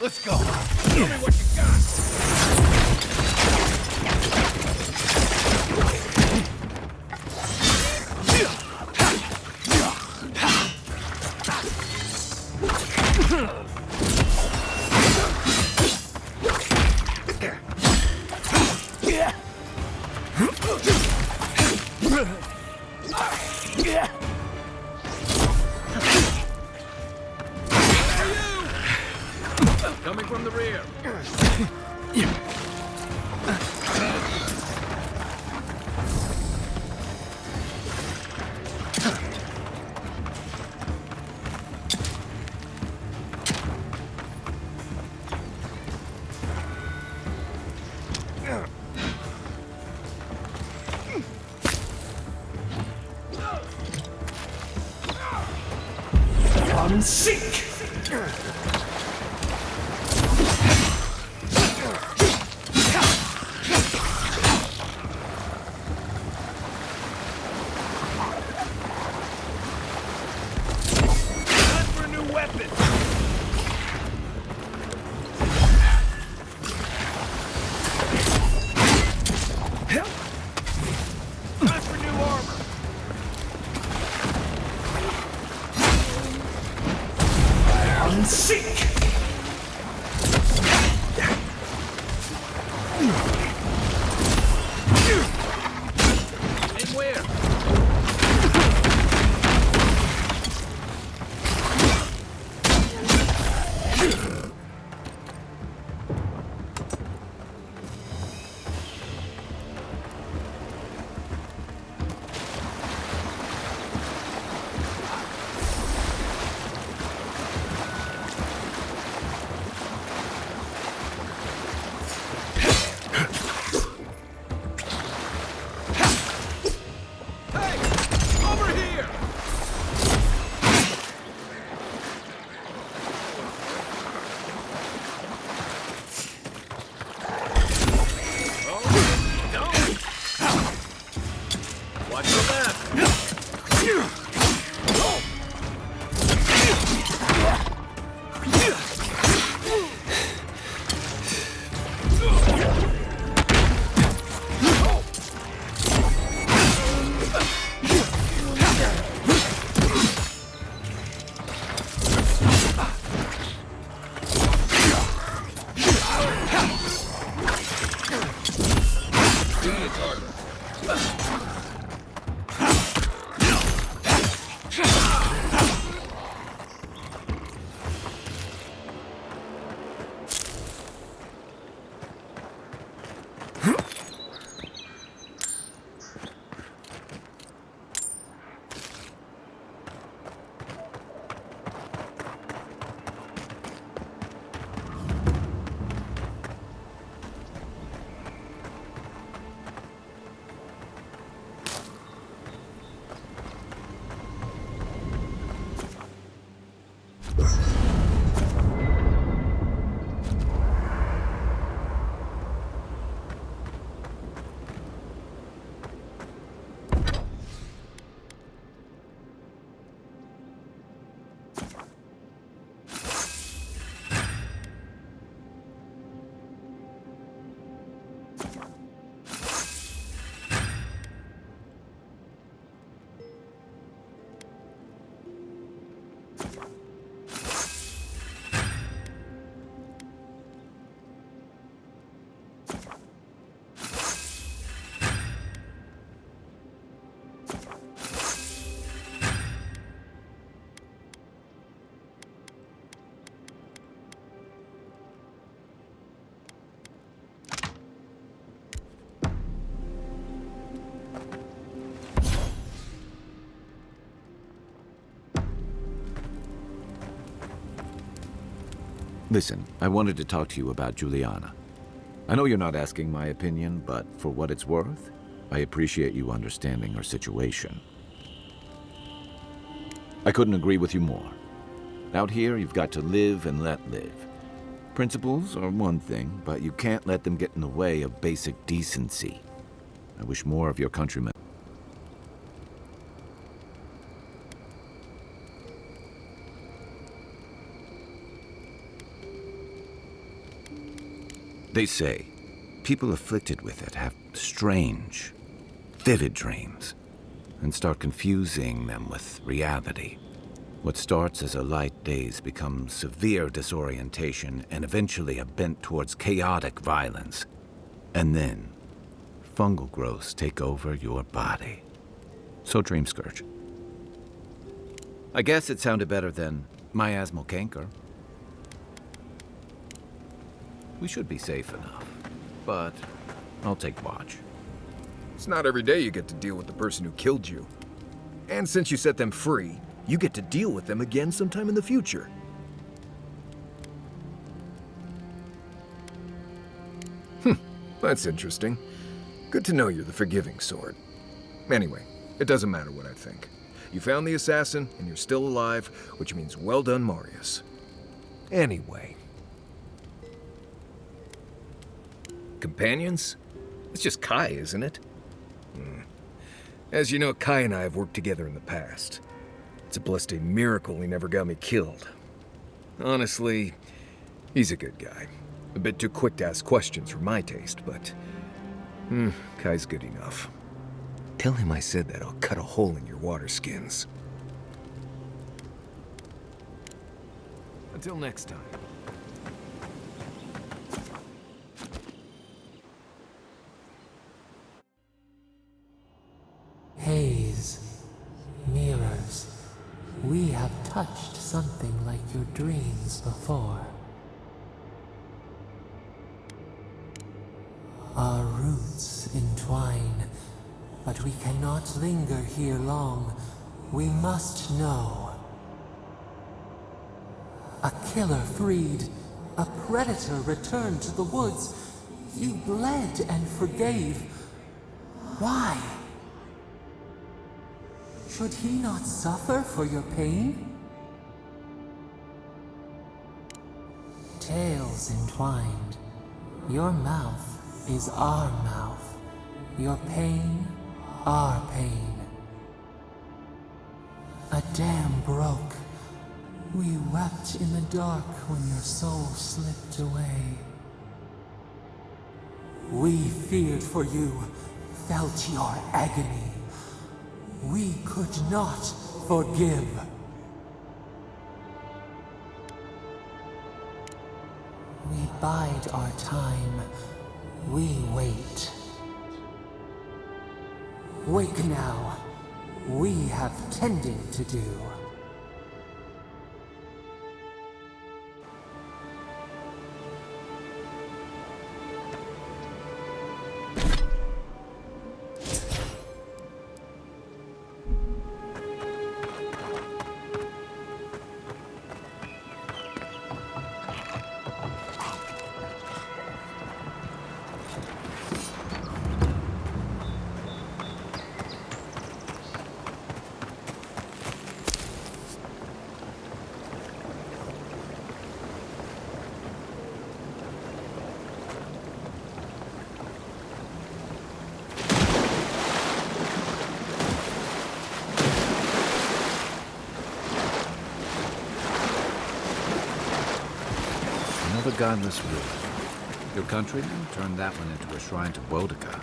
Let's go. Tell me what you got. Coming from the rear. Unseek! Seek! And where? Listen, I wanted to talk to you about Juliana. I know you're not asking my opinion, but for what it's worth, I appreciate you understanding her situation. I couldn't agree with you more. Out here, you've got to live and let live. Principles are one thing, but you can't let them get in the way of basic decency. I wish more of your countrymen. They say people afflicted with it have strange, vivid dreams and start confusing them with reality. What starts as a light daze becomes severe disorientation and eventually a bent towards chaotic violence. And then, fungal growths take over your body. So Dream Scourge. I guess it sounded better than miasmal canker. We should be safe enough, but I'll take watch. It's not every day you get to deal with the person who killed you. And since you set them free, you get to deal with them again sometime in the future. That's interesting. Good to know you're the forgiving sort. Anyway, it doesn't matter what I think. You found the assassin, and you're still alive, which means well done, Marius. Anyway. Companions? It's just Kai, isn't it? As you know, Kai and I have worked together in the past. It's a blessed miracle he never got me killed. Honestly, he's a good guy. A bit too quick to ask questions for my taste, but... Kai's good enough. Tell him I said that I'll cut a hole in your water skins. Until next time. Haze, mirrors, we have touched something like your dreams before. Our roots entwine, but we cannot linger here long. We must know. A killer freed, a predator returned to the woods. You bled and forgave. Why? Should he not suffer for your pain? Tales entwined. Your mouth is our mouth. Your pain, our pain. A dam broke. We wept in the dark when your soul slipped away. We feared for you, felt your agony. We could not forgive. We bide our time. We wait. Wake now. We have tending to do. Another godless ruler. Your countrymen turned that one into a shrine to Boudica.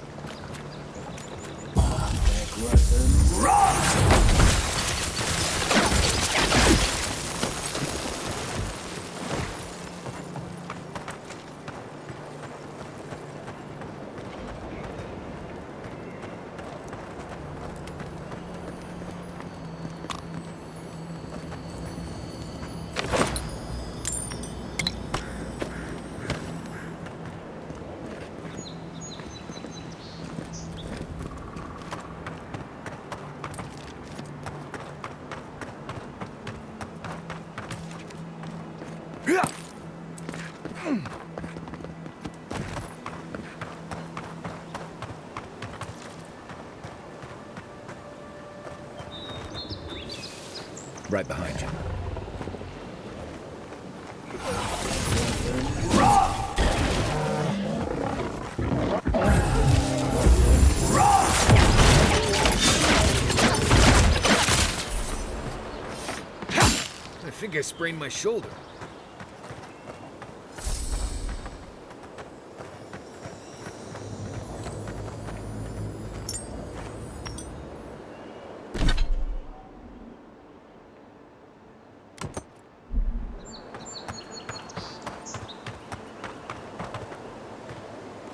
Right behind you. I think I sprained my shoulder.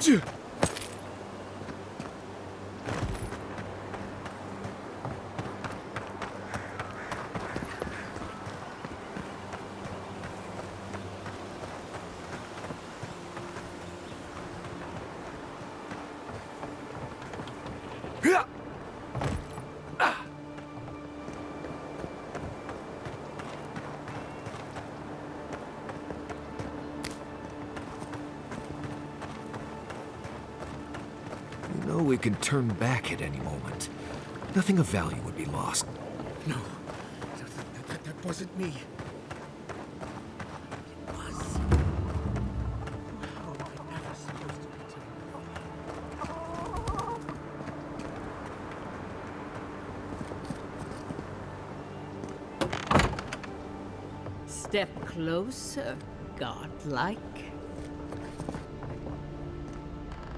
You know we can turn back at any moment. Nothing of value would be lost. No, that wasn't me. Step closer, godlike.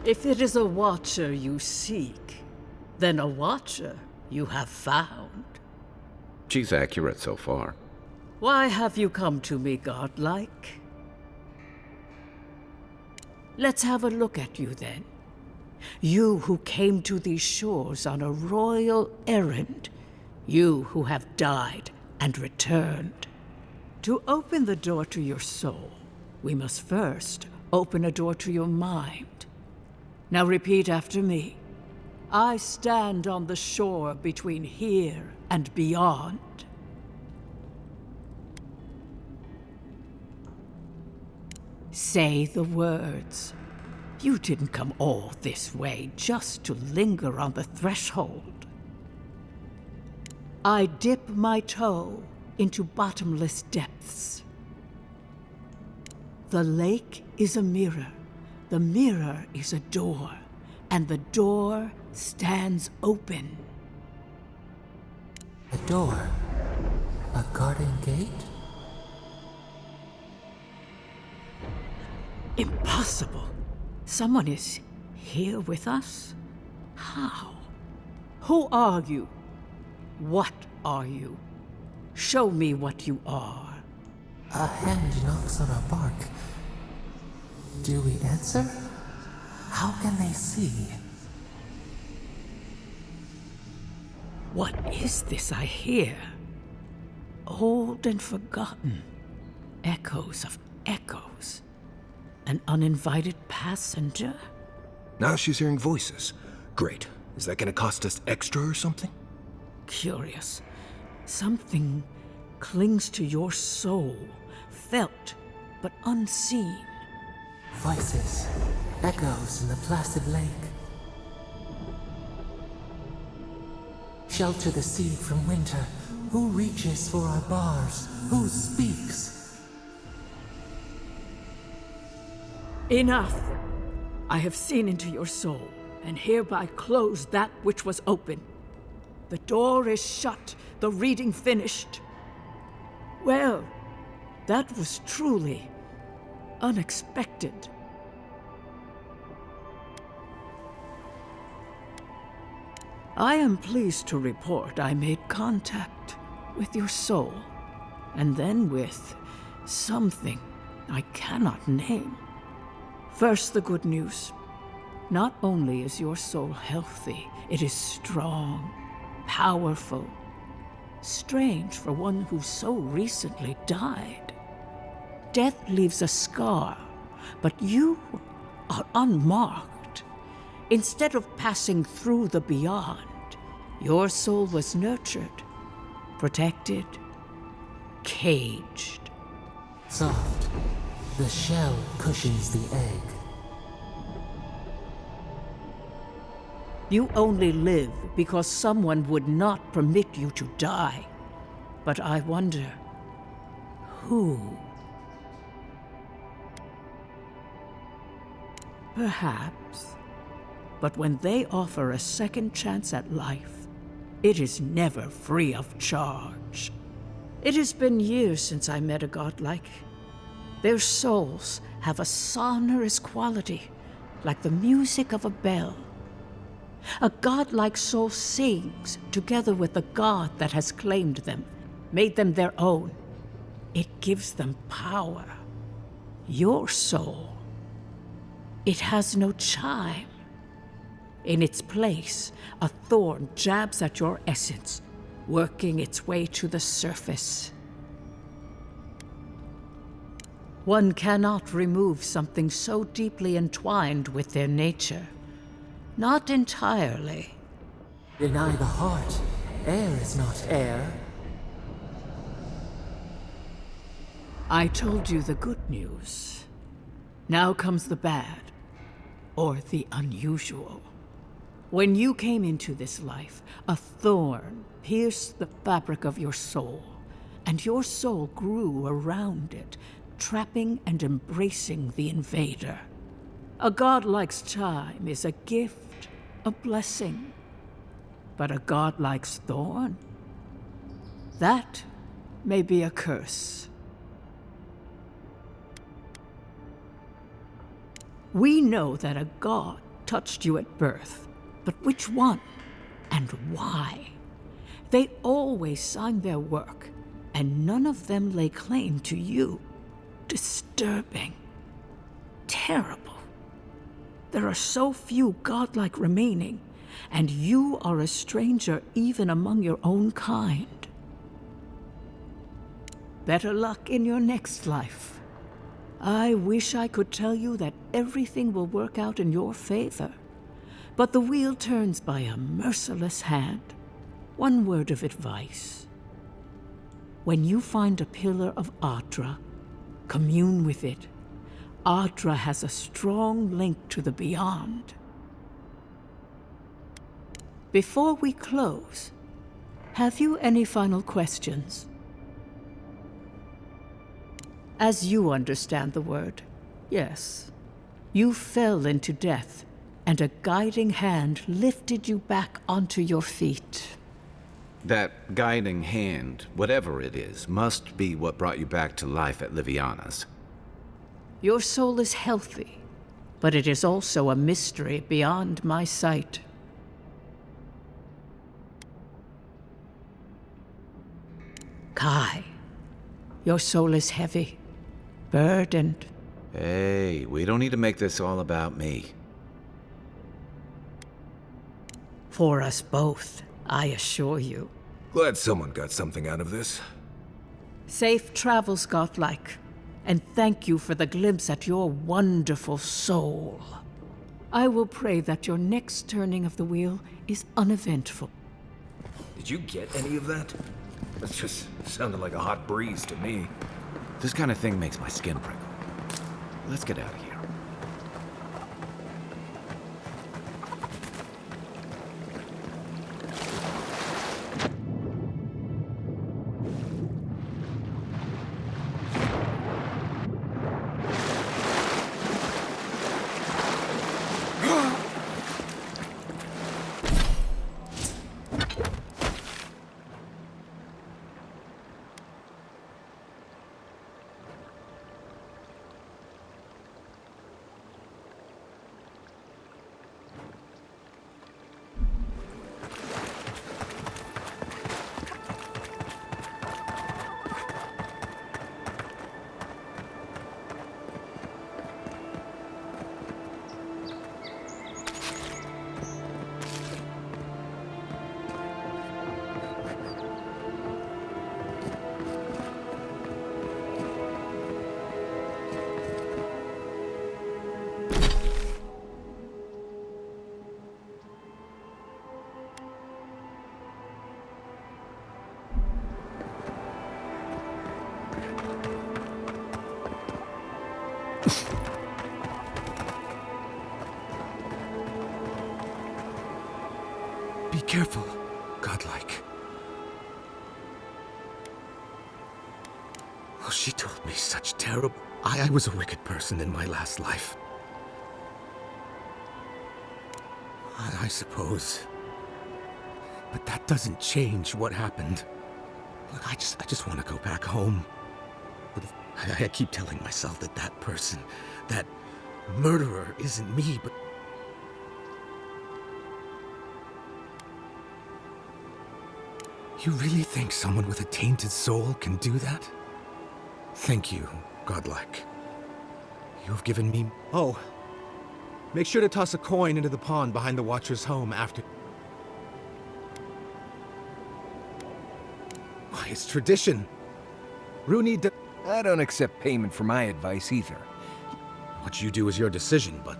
If it is a watcher you seek, then a watcher you have found. She's accurate so far. Why have you come to me, godlike? Let's have a look at you then. You who came to these shores on a royal errand. You who have died and returned. To open the door to your soul, we must first open a door to your mind. Now repeat after me. I stand on the shore between here and beyond. Say the words. You didn't come all this way just to linger on the threshold. I dip my toe into bottomless depths. The lake is a mirror. The mirror is a door, and the door stands open. A door? A garden gate? Impossible. Someone is here with us? How? Who are you? What are you? Show me what you are. A hand knocks on a bark. Do we answer? How can they see? What is this I hear? Old and forgotten. Echoes of echoes. An uninvited passenger? Now she's hearing voices. Great. Is that gonna cost us extra or something? Curious. Something clings to your soul, felt but unseen. Voices, echoes in the placid lake. Shelter the seed from winter. Who reaches for our bars? Who speaks? Enough! I have seen into your soul, and hereby close that which was open. The door is shut, the reading finished. Well, that was truly unexpected. I am pleased to report I made contact with your soul, and then with something I cannot name. First, the good news. Not only is your soul healthy, it is strong, powerful. Strange for one who so recently died. Death leaves a scar, but you are unmarked. Instead of passing through the beyond, your soul was nurtured, protected, caged. Soft. The shell cushions the egg. You only live because someone would not permit you to die. But I wonder, who? Perhaps. But when they offer a second chance at life, it is never free of charge. It has been years since I met a godlike. Their souls have a sonorous quality, like the music of a bell. A godlike soul sings together with the god that has claimed them, made them their own. It gives them power. Your soul it has no chime. In its place, a thorn jabs at your essence, working its way to the surface. One cannot remove something so deeply entwined with their nature. Not entirely. Deny the heart. Air is not air. I told you the good news. Now comes the bad, or the unusual. When you came into this life, a thorn pierced the fabric of your soul, and your soul grew around it, trapping and embracing the invader. A godlike's chime is a gift, a blessing. But a godlike's thorn? That may be a curse. We know that a god touched you at birth, but which one and why? They always signed their work, and none of them lay claim to you. Disturbing. Terrible. There are so few godlike remaining, and you are a stranger even among your own kind. Better luck in your next life. I wish I could tell you that everything will work out in your favor, but the wheel turns by a merciless hand. One word of advice. When you find a pillar of Ardra, commune with it. Ardra has a strong link to the beyond. Before we close, have you any final questions? As you understand the word, yes. You fell into death, and a guiding hand lifted you back onto your feet. That guiding hand, whatever it is, must be what brought you back to life at Liviana's. Your soul is healthy, but it is also a mystery beyond my sight. Kai, your soul is heavy, burdened. Hey, we don't need to make this all about me. For us both, I assure you. Glad someone got something out of this. Safe travels, godlike, and thank you for the glimpse at your wonderful soul. I will pray that your next turning of the wheel is uneventful. Did you get any of that? That just sounded like a hot breeze to me. This kind of thing makes my skin prickle. Let's get out of here. Be careful, godlike. Oh, she told me such terrible... I was a wicked person in my last life. I suppose. But that doesn't change what happened. Look, I just want to go back home. But I keep telling myself that that person, that murderer isn't me, but... You really think someone with a tainted soul can do that? Thank you, godlike. You have given me... Oh, Make sure to toss a coin into the pond behind the Watcher's home after... Why, it's tradition. Rooney I don't accept payment for my advice either. What you do is your decision, but...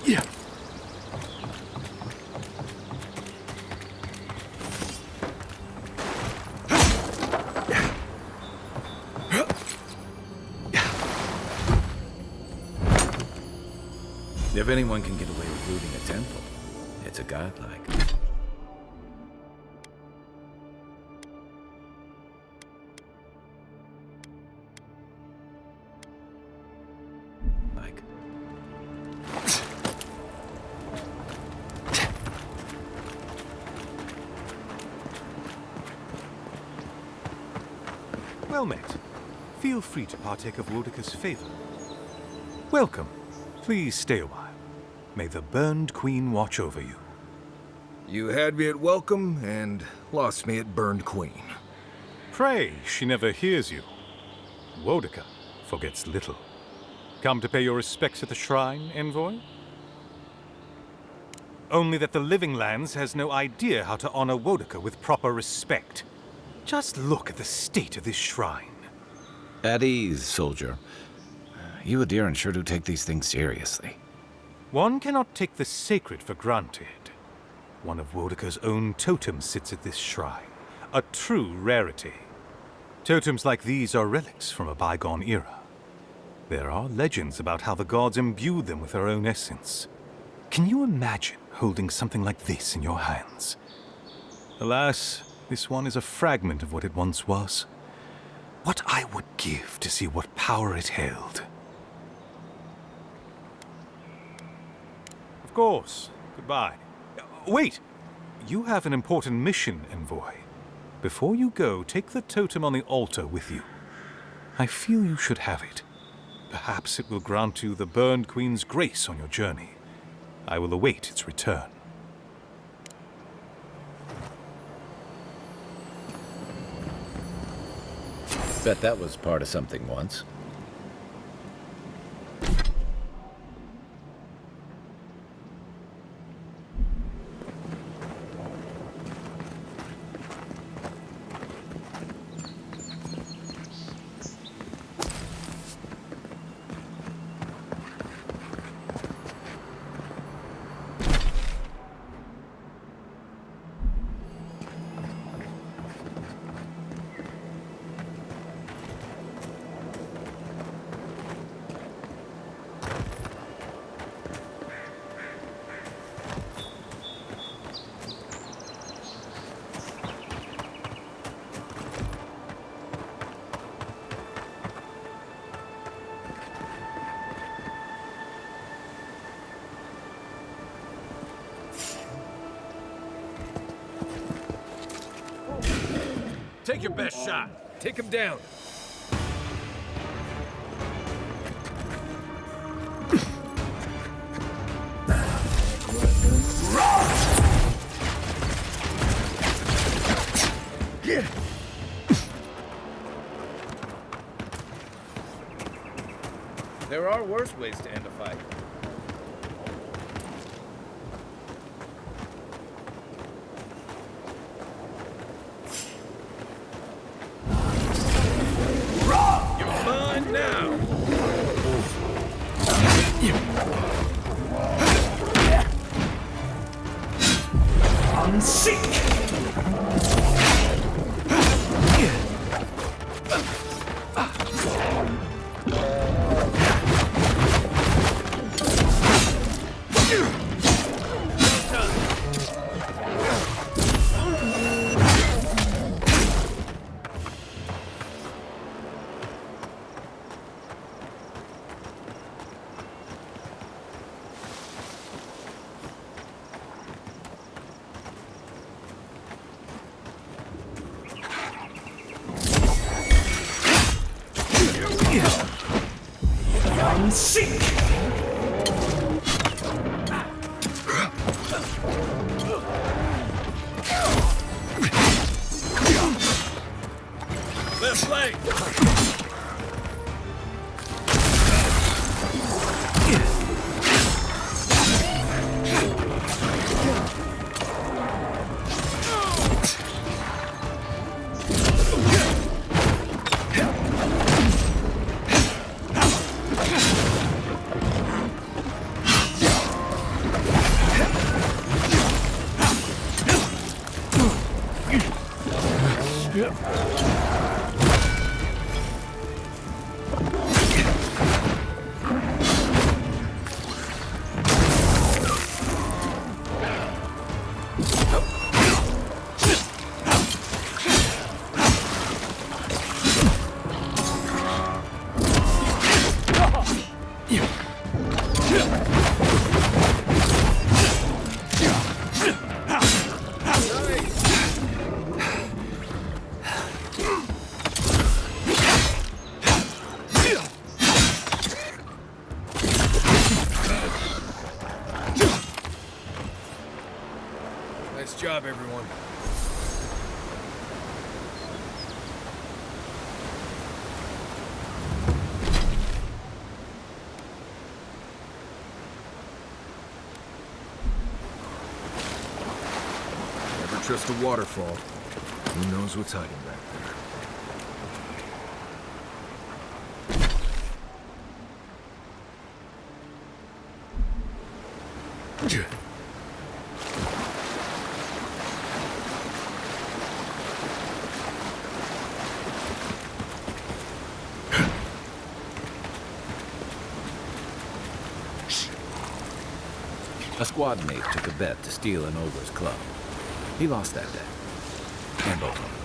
Yeah. If anyone can get away with looting a temple, it's a godlike. Like. Well met. Feel free to partake of Wodeka's favor. Welcome. Please stay a while. May the Burned Queen watch over you. You had me at welcome and lost me at Burned Queen. Pray she never hears you. Wodeka forgets little. Come to pay your respects at the shrine, envoy? Only that the Living Lands has no idea how to honor Wodeka with proper respect. Just look at the state of this shrine. At ease, soldier. You Adherents sure do take these things seriously. One cannot take the sacred for granted. One of Wodeka's own totems sits at this shrine, a true rarity. Totems like these are relics from a bygone era. There are legends about how the gods imbued them with their own essence. Can you imagine holding something like this in your hands? Alas, this one is a fragment of what it once was. What I would give to see what power it held. Of course. Goodbye. Wait! You have an important mission, envoy. Before you go, take the totem on the altar with you. I feel you should have it. Perhaps it will grant you the Burned Queen's grace on your journey. I will await its return. Bet that was part of something once. Take your best shot. Take him down. There are worse ways to end a fight. This way! Nice job, everyone. Never trust a waterfall. Who knows what's hiding back there. A squad mate took a bet to steal an ogre's club. He lost that bet. And both of us.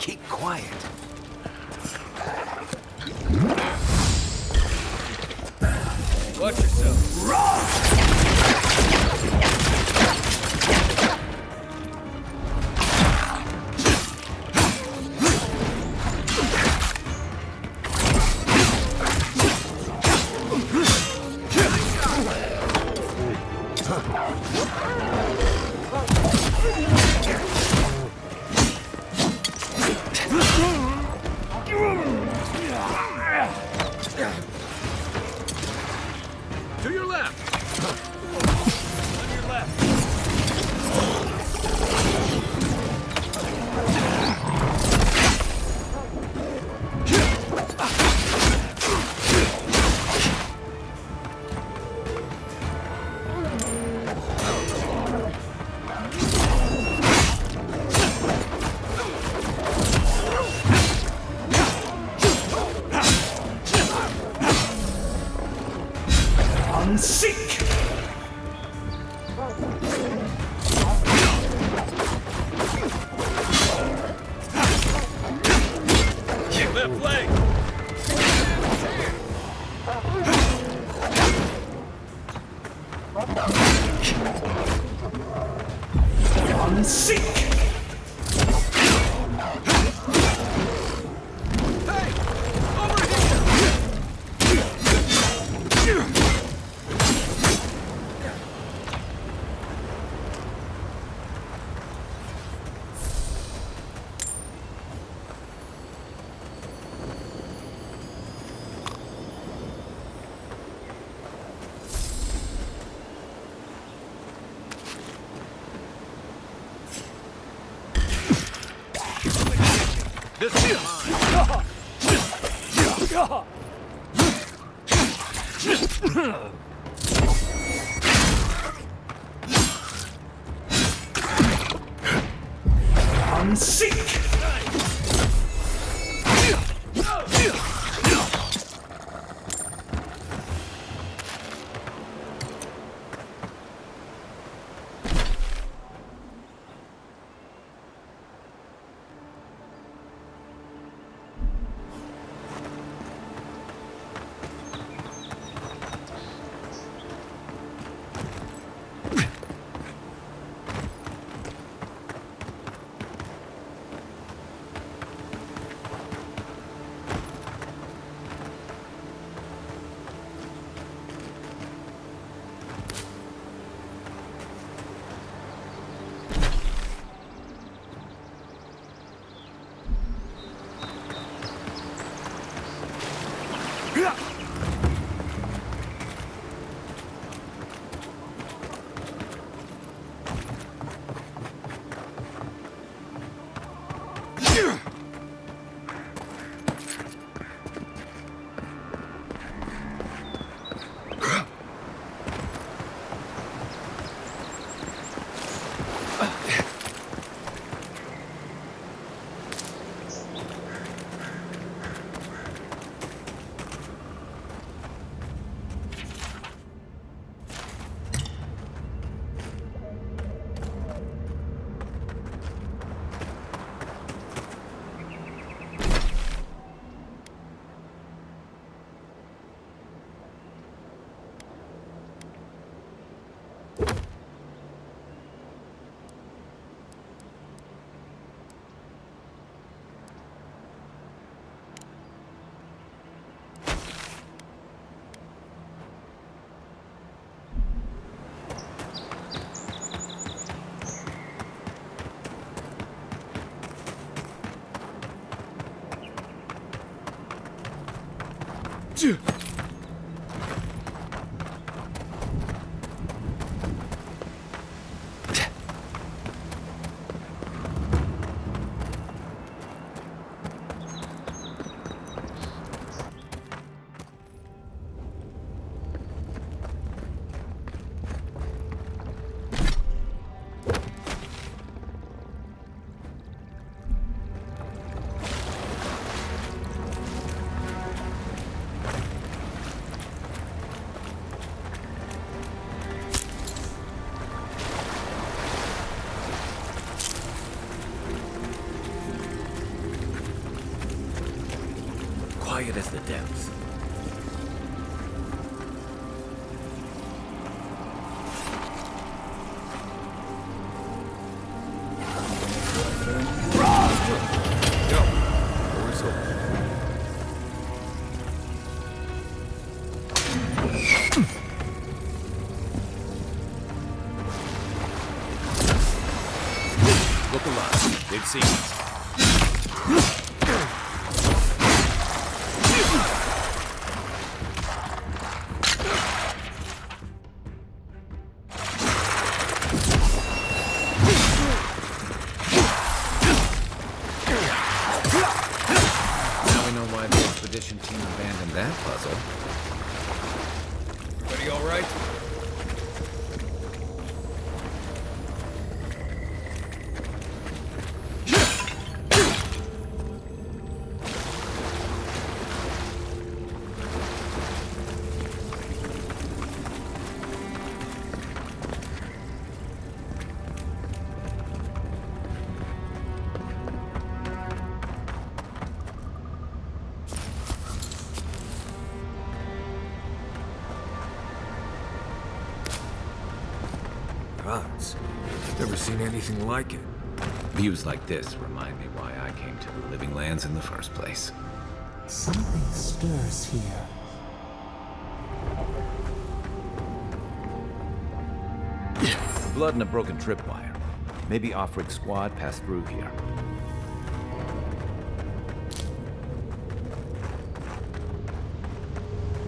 Keep quiet. Watch yourself. To your left. On your left. Seek! Left leg. Seek! Hey! Over here! This is mine. Seek! quiet as the depths. Look alive. They've seen us. Now we know why the expedition team abandoned that puzzle. Everybody all right? Gods, never seen anything like it. Views like this remind me why I came to the Living Lands in the first place. Something stirs here. Blood and a broken tripwire. Maybe Offrig's squad passed through here.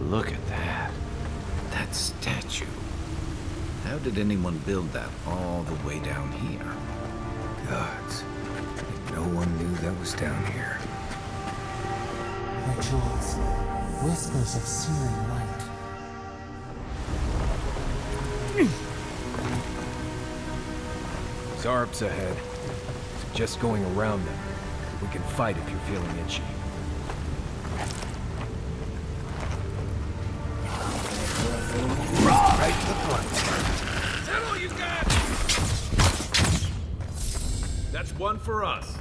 Look at that. That statue. How did anyone build that all the way down here? Gods, no one knew that was down here. Rituals, whispers of searing light. Zarps ahead. Suggest going around them. We can fight if you're feeling itchy. Right to the front. Is that all you got? That's one for us.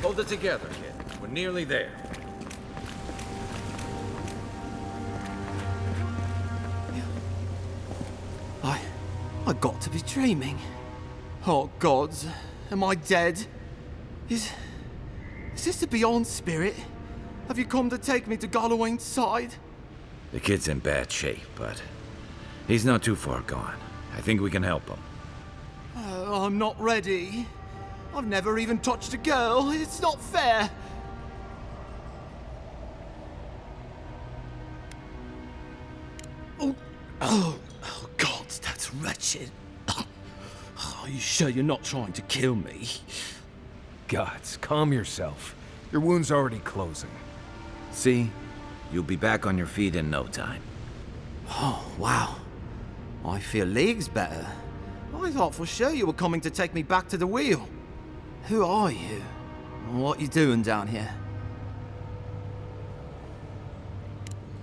Hold it together, kid. We're nearly there. I got to be dreaming. Oh gods, am I dead? Is this the Beyond Spirit? Have you come to take me to Galloway's side? The kid's in bad shape, but he's not too far gone. I think we can help him. I'm not ready. I've never even touched a girl. It's not fair. Oh, God, that's wretched. Are you sure you're not trying to kill me? Gods, calm yourself. Your wound's already closing. See? You'll be back on your feet in no time. Oh, wow. I feel leagues better. I thought for sure you were coming to take me back to the wheel. Who are you? What you doing down here?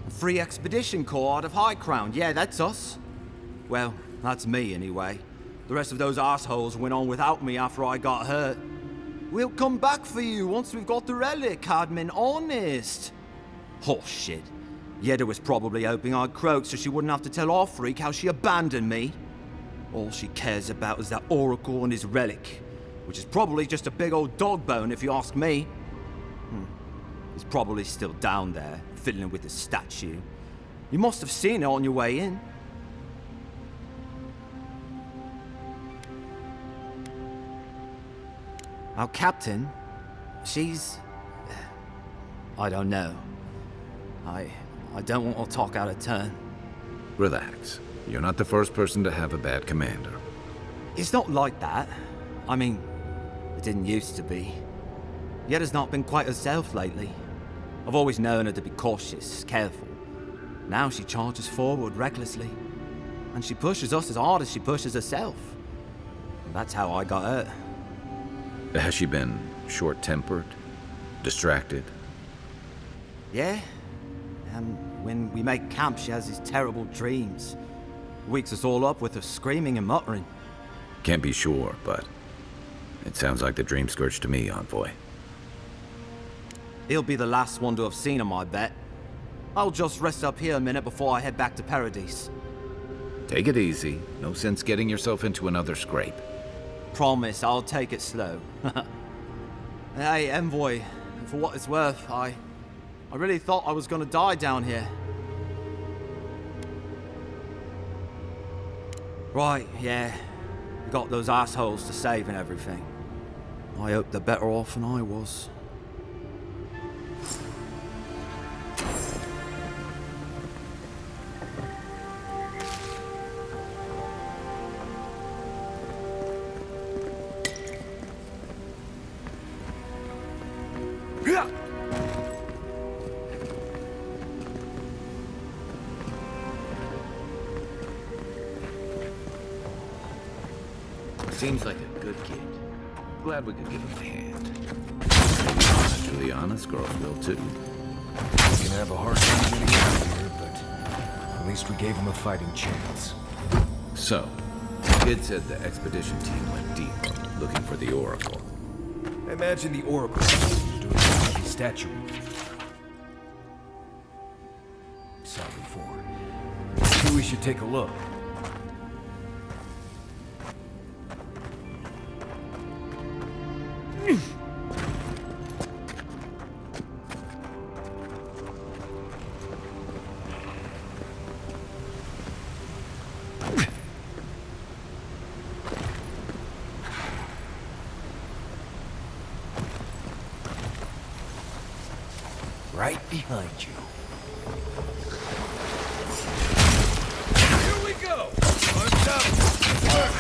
A free expedition corps out of High Crown. Yeah, that's us. Well, that's me anyway. The rest of those assholes went on without me after I got hurt. We'll come back for you once we've got the relic, Admin, honest. Oh, shit. Yeda was probably hoping I'd croak so she wouldn't have to tell our freak how she abandoned me. All she cares about is that Oracle and his relic, which is probably just a big old dog bone if you ask me. It's probably still down there, fiddling with the statue. You must have seen it on your way in. Our captain, she's... I don't know. I don't want to talk out of turn. Relax. You're not the first person to have a bad commander. It's not like that. I mean, it didn't used to be. Yeda's not been quite herself lately. I've always known her to be cautious, careful. Now she charges forward recklessly. And she pushes us as hard as she pushes herself. And that's how I got hurt. Has she been short-tempered? Distracted? Yeah. When we make camp, she has these terrible dreams. Wakes us all up with her screaming and muttering. Can't be sure, but it sounds like the dream scourge to me, Envoy. He'll be the last one to have seen him, I bet. I'll just rest up here a minute before I head back to Paradise. Take it easy. No sense getting yourself into another scrape. Promise, I'll take it slow. Hey, Envoy, for what it's worth, I really thought I was gonna die down here. Right, yeah. We got those assholes to save and everything. I hope they're better off than I was. Seems like a good kid. Glad we could give him a hand. Naturally honest girls will too. We can have a hard time getting out of here, but at least we gave him a fighting chance. So, the kid said the expedition team went deep, looking for the Oracle. I imagine the Oracle is doing a heavy statue. Saw before. Maybe we should take a look. Right behind you. Here we go! Arms up! Work!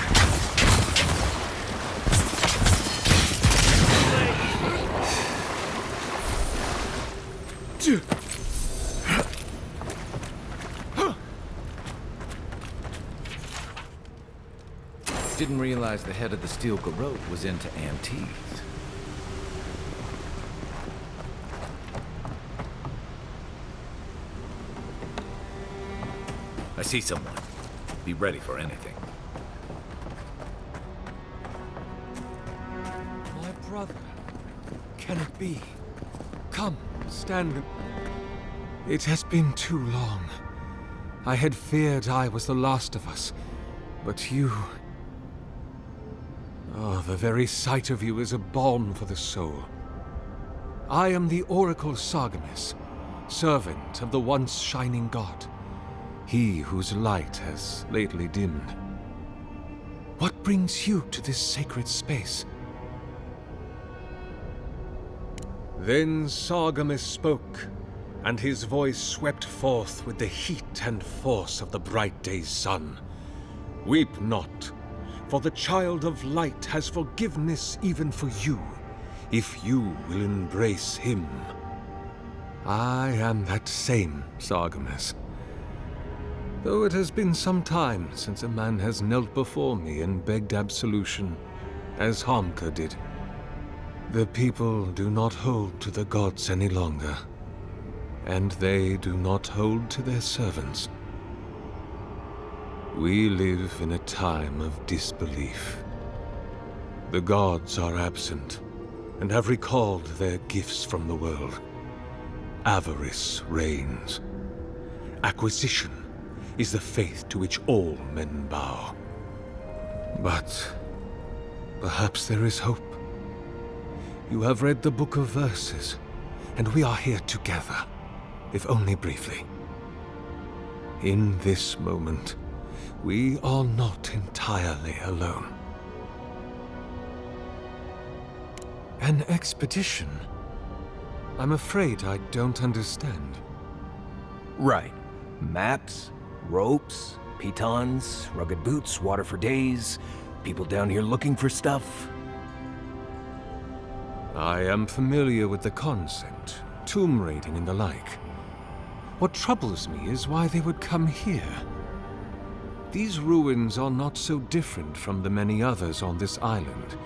Didn't realize the head of the steel garrote was into antiques. I see someone. Be ready for anything. My brother. Can it be? Come, stand. It has been too long. I had feared I was the last of us, but you... Oh, the very sight of you is a balm for the soul. I am the Oracle Sargemus, servant of the once shining god, he whose light has lately dimmed. What brings you to this sacred space? Then Sargemus spoke, and his voice swept forth with the heat and force of the bright day's sun. Weep not, for the child of light has forgiveness even for you, if you will embrace him. I am that same Sargemus. Though it has been some time since a man has knelt before me and begged absolution, as Hamka did. The people do not hold to the gods any longer, and they do not hold to their servants. We live in a time of disbelief. The gods are absent, and have recalled their gifts from the world. Avarice reigns. Acquisition is the faith to which all men bow. But perhaps there is hope. You have read the Book of Verses, and we are here together, if only briefly. In this moment, we are not entirely alone. An expedition? I'm afraid I don't understand. Right. Maps, ropes, pitons, rugged boots, water for days, people down here looking for stuff. I am familiar with the concept, tomb raiding and the like. What troubles me is why they would come here. These ruins are not so different from the many others on this island,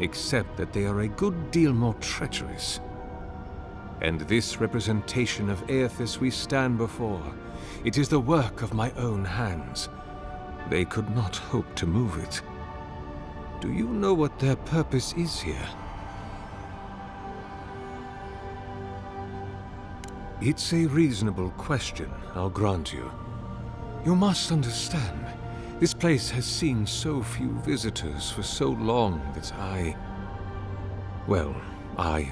except that they are a good deal more treacherous. And this representation of Aethys we stand before, it is the work of my own hands. They could not hope to move it. Do you know what their purpose is here? It's a reasonable question, I'll grant you. You must understand, this place has seen so few visitors for so long that I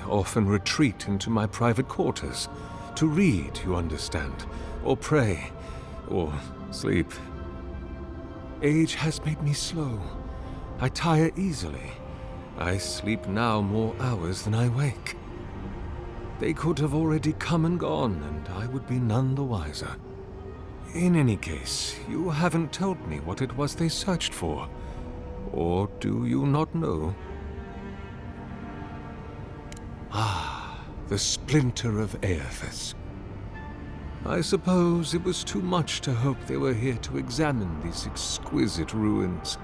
often retreat into my private quarters. To read, you understand, or pray, or sleep. Age has made me slow. I tire easily. I sleep now more hours than I wake. They could have already come and gone, and I would be none the wiser. In any case, you haven't told me what it was they searched for. Or do you not know? Ah, the splinter of Aethys. I suppose it was too much to hope they were here to examine these exquisite ruins.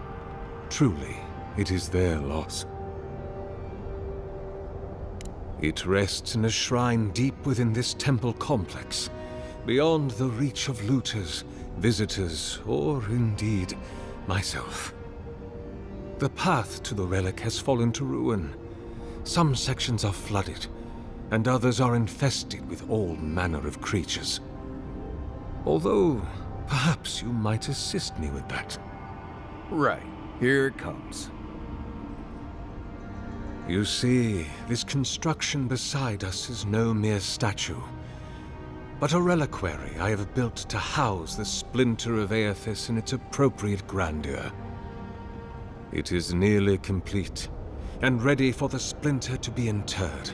Truly, it is their loss. It rests in a shrine deep within this temple complex, beyond the reach of looters, visitors, or indeed, myself. The path to the relic has fallen to ruin. Some sections are flooded, and others are infested with all manner of creatures. Although, perhaps you might assist me with that. Right. Here it comes. You see, this construction beside us is no mere statue, but a reliquary I have built to house the splinter of Aethys in its appropriate grandeur. It is nearly complete, and ready for the splinter to be interred.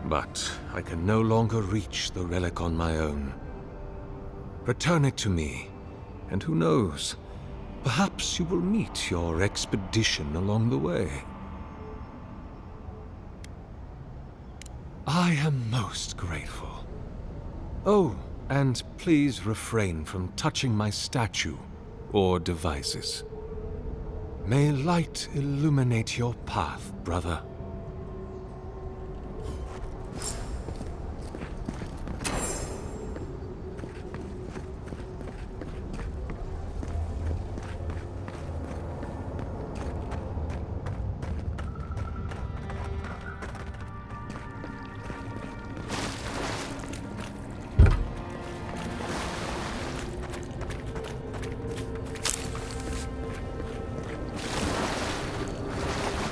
But I can no longer reach the relic on my own. Return it to me, and who knows, perhaps you will meet your expedition along the way. I am most grateful. Oh, and please refrain from touching my statue or devices. May light illuminate your path, brother.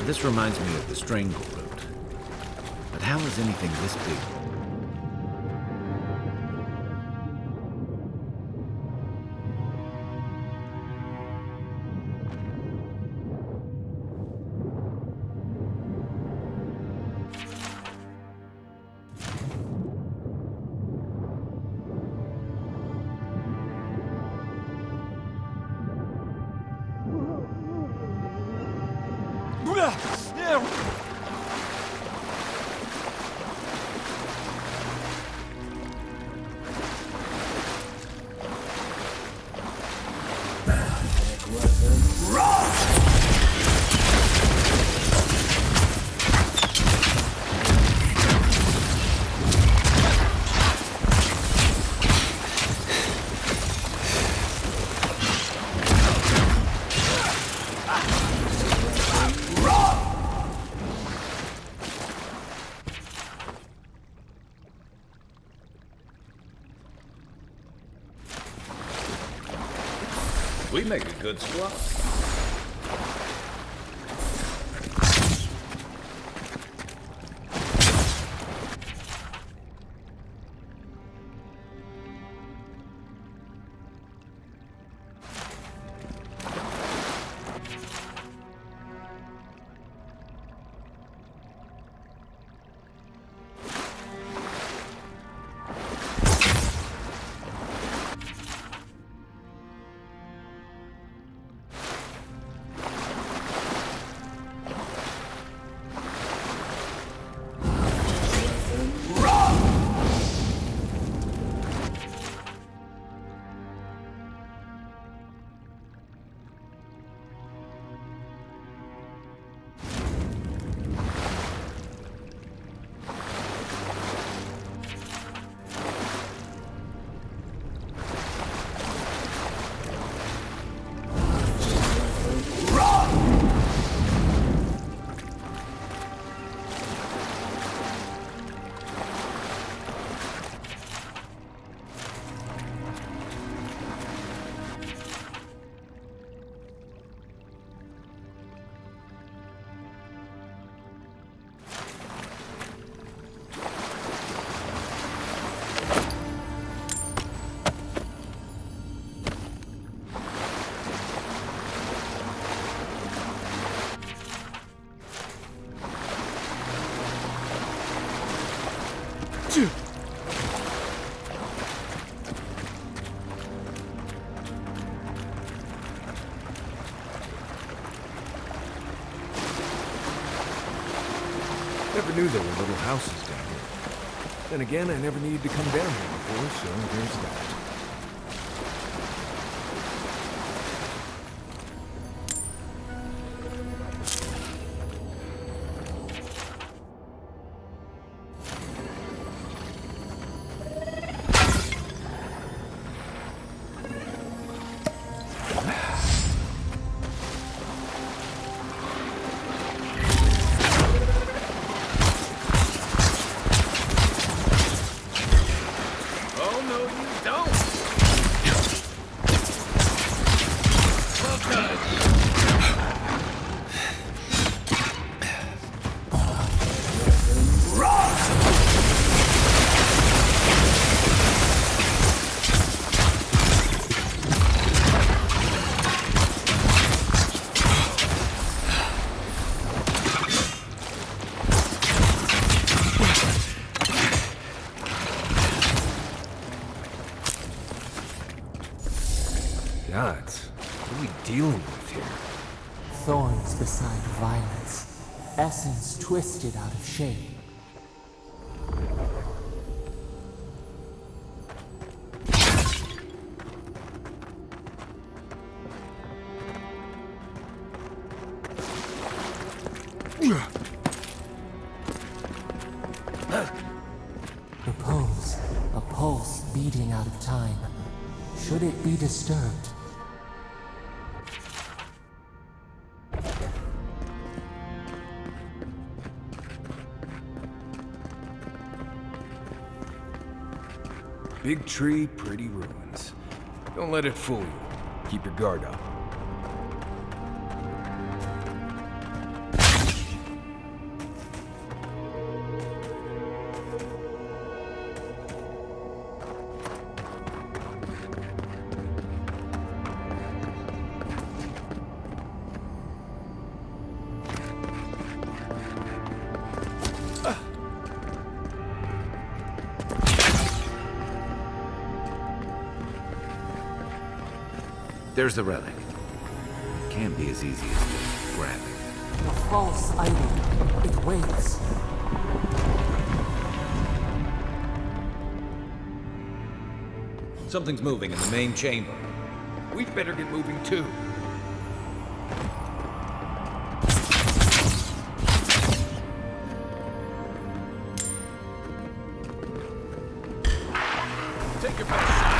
This reminds me of the Strangle Road. But how is anything this big? We make a good squad. Never knew there were little houses down here. Then again, I never needed to come down here before, so there's that. Gods, what are we dealing with here? Thorns beside violence. Essence twisted out of shape. A pulse beating out of time. Should it be disturbed? Big tree, pretty ruins. Don't let it fool you. Keep your guard up. There's the relic. It can't be as easy as just grab it. A false item. It waits. Something's moving in the main chamber. We'd better get moving too. Take your best shot.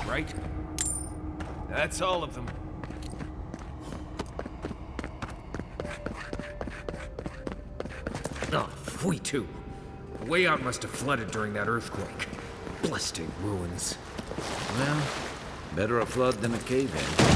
right? That's all of them. Oh, we too. The way out must have flooded during that earthquake. Blasted ruins. Well, better a flood than a cave-in.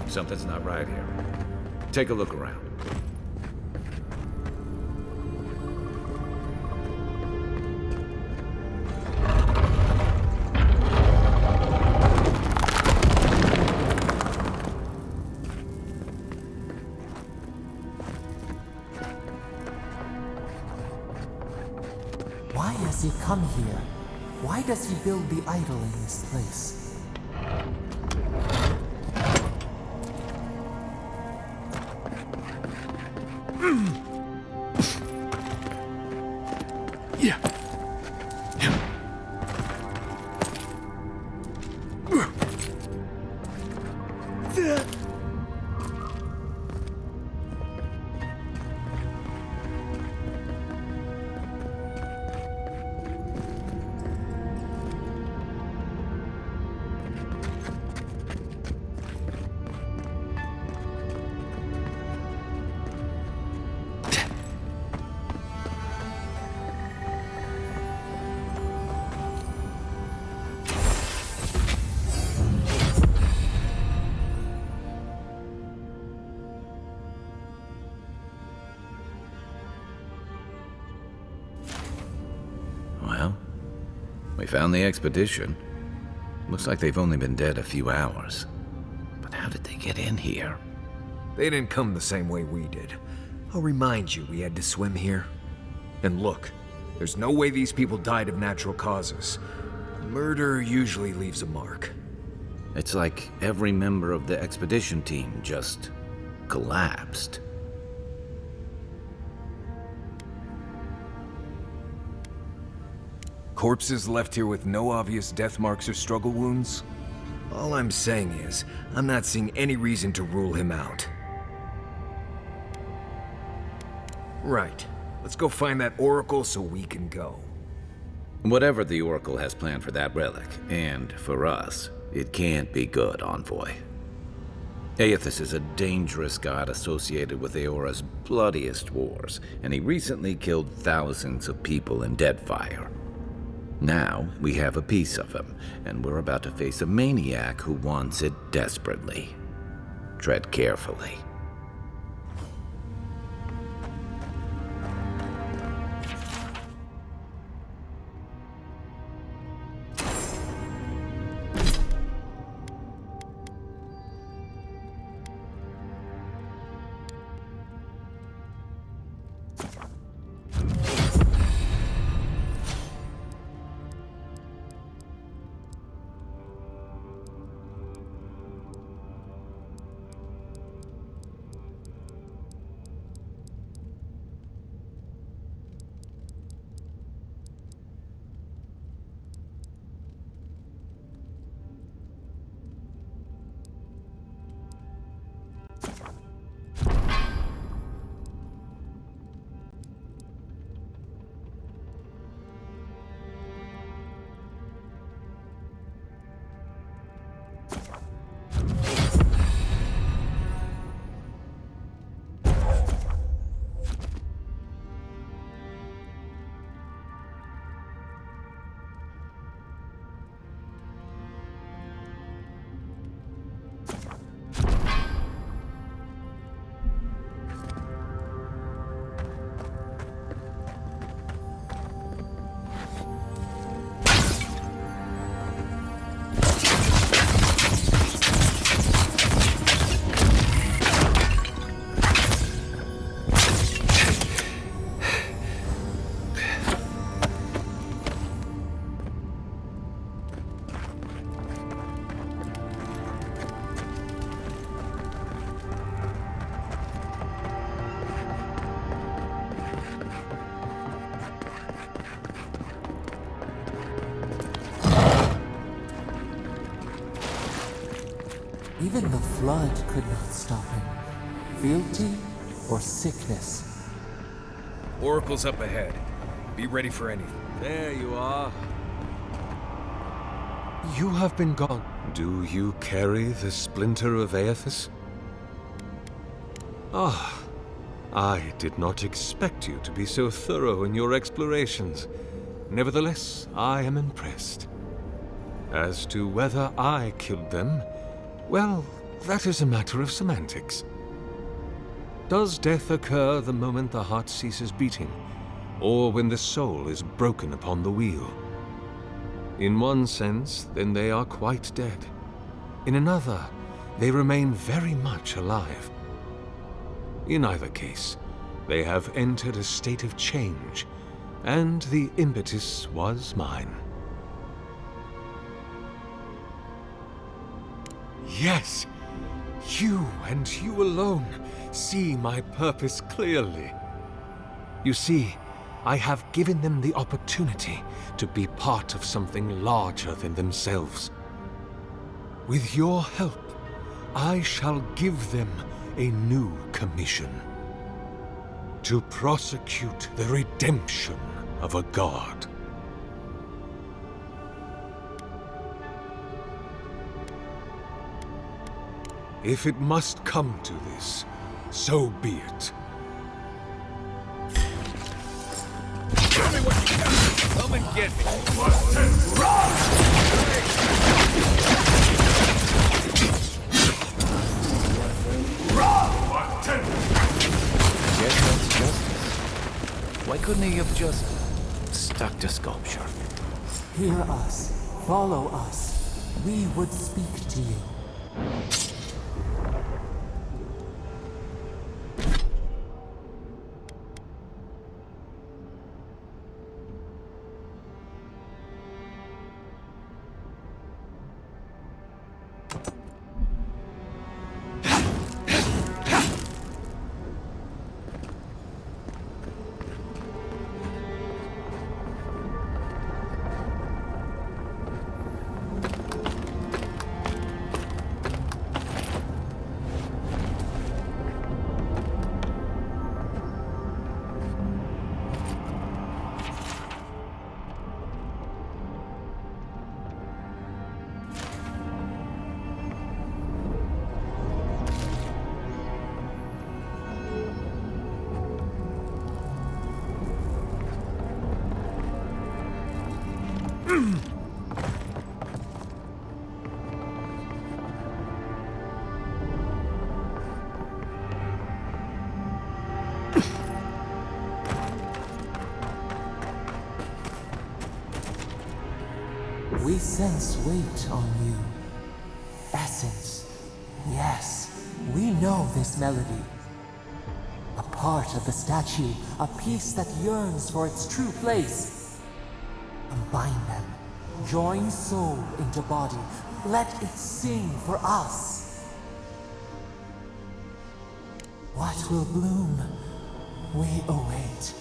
Something's not right here. Take a look around. Why has he come here? Why does he build the idol in this place? Well, we found the expedition. Looks like they've only been dead a few hours. But how did they get in here? They didn't come the same way we did. I'll remind you we had to swim here. And look, there's no way these people died of natural causes. Murder usually leaves a mark. It's like every member of the expedition team just collapsed. Corpses left here with no obvious death marks or struggle wounds? All I'm saying is, I'm not seeing any reason to rule him out. Right. Let's go find that oracle so we can go. Whatever the Oracle has planned for that relic, and for us, it can't be good, Envoy. Aethys is a dangerous god associated with Eora's bloodiest wars, and he recently killed thousands of people in Deadfire. Now, we have a piece of him, and we're about to face a maniac who wants it desperately. Tread carefully. Even the flood could not stop him. Fealty or sickness. Oracle's up ahead. Be ready for anything. There you are. You have been gone. Do you carry the splinter of Aethys? Ah, I did not expect you to be so thorough in your explorations. Nevertheless, I am impressed. As to whether I killed them, well, that is a matter of semantics. Does death occur the moment the heart ceases beating, or when the soul is broken upon the wheel? In one sense, then they are quite dead. In another, they remain very much alive. In either case, they have entered a state of change, and the impetus was mine. Yes, you and you alone see my purpose clearly. You see, I have given them the opportunity to be part of something larger than themselves. With your help, I shall give them a new commission: to prosecute the redemption of a god. If it must come to this, so be it. Tell me what you got. Come and get me. Guess that's justice. Why couldn't he have just stuck to sculpture? Hear us. Follow us. We would speak to you. We sense weight on you. Essence. Yes, we know this melody. A part of the statue, a piece that yearns for its true place. Combine them. Join soul into body. Let it sing for us. What will bloom? We await.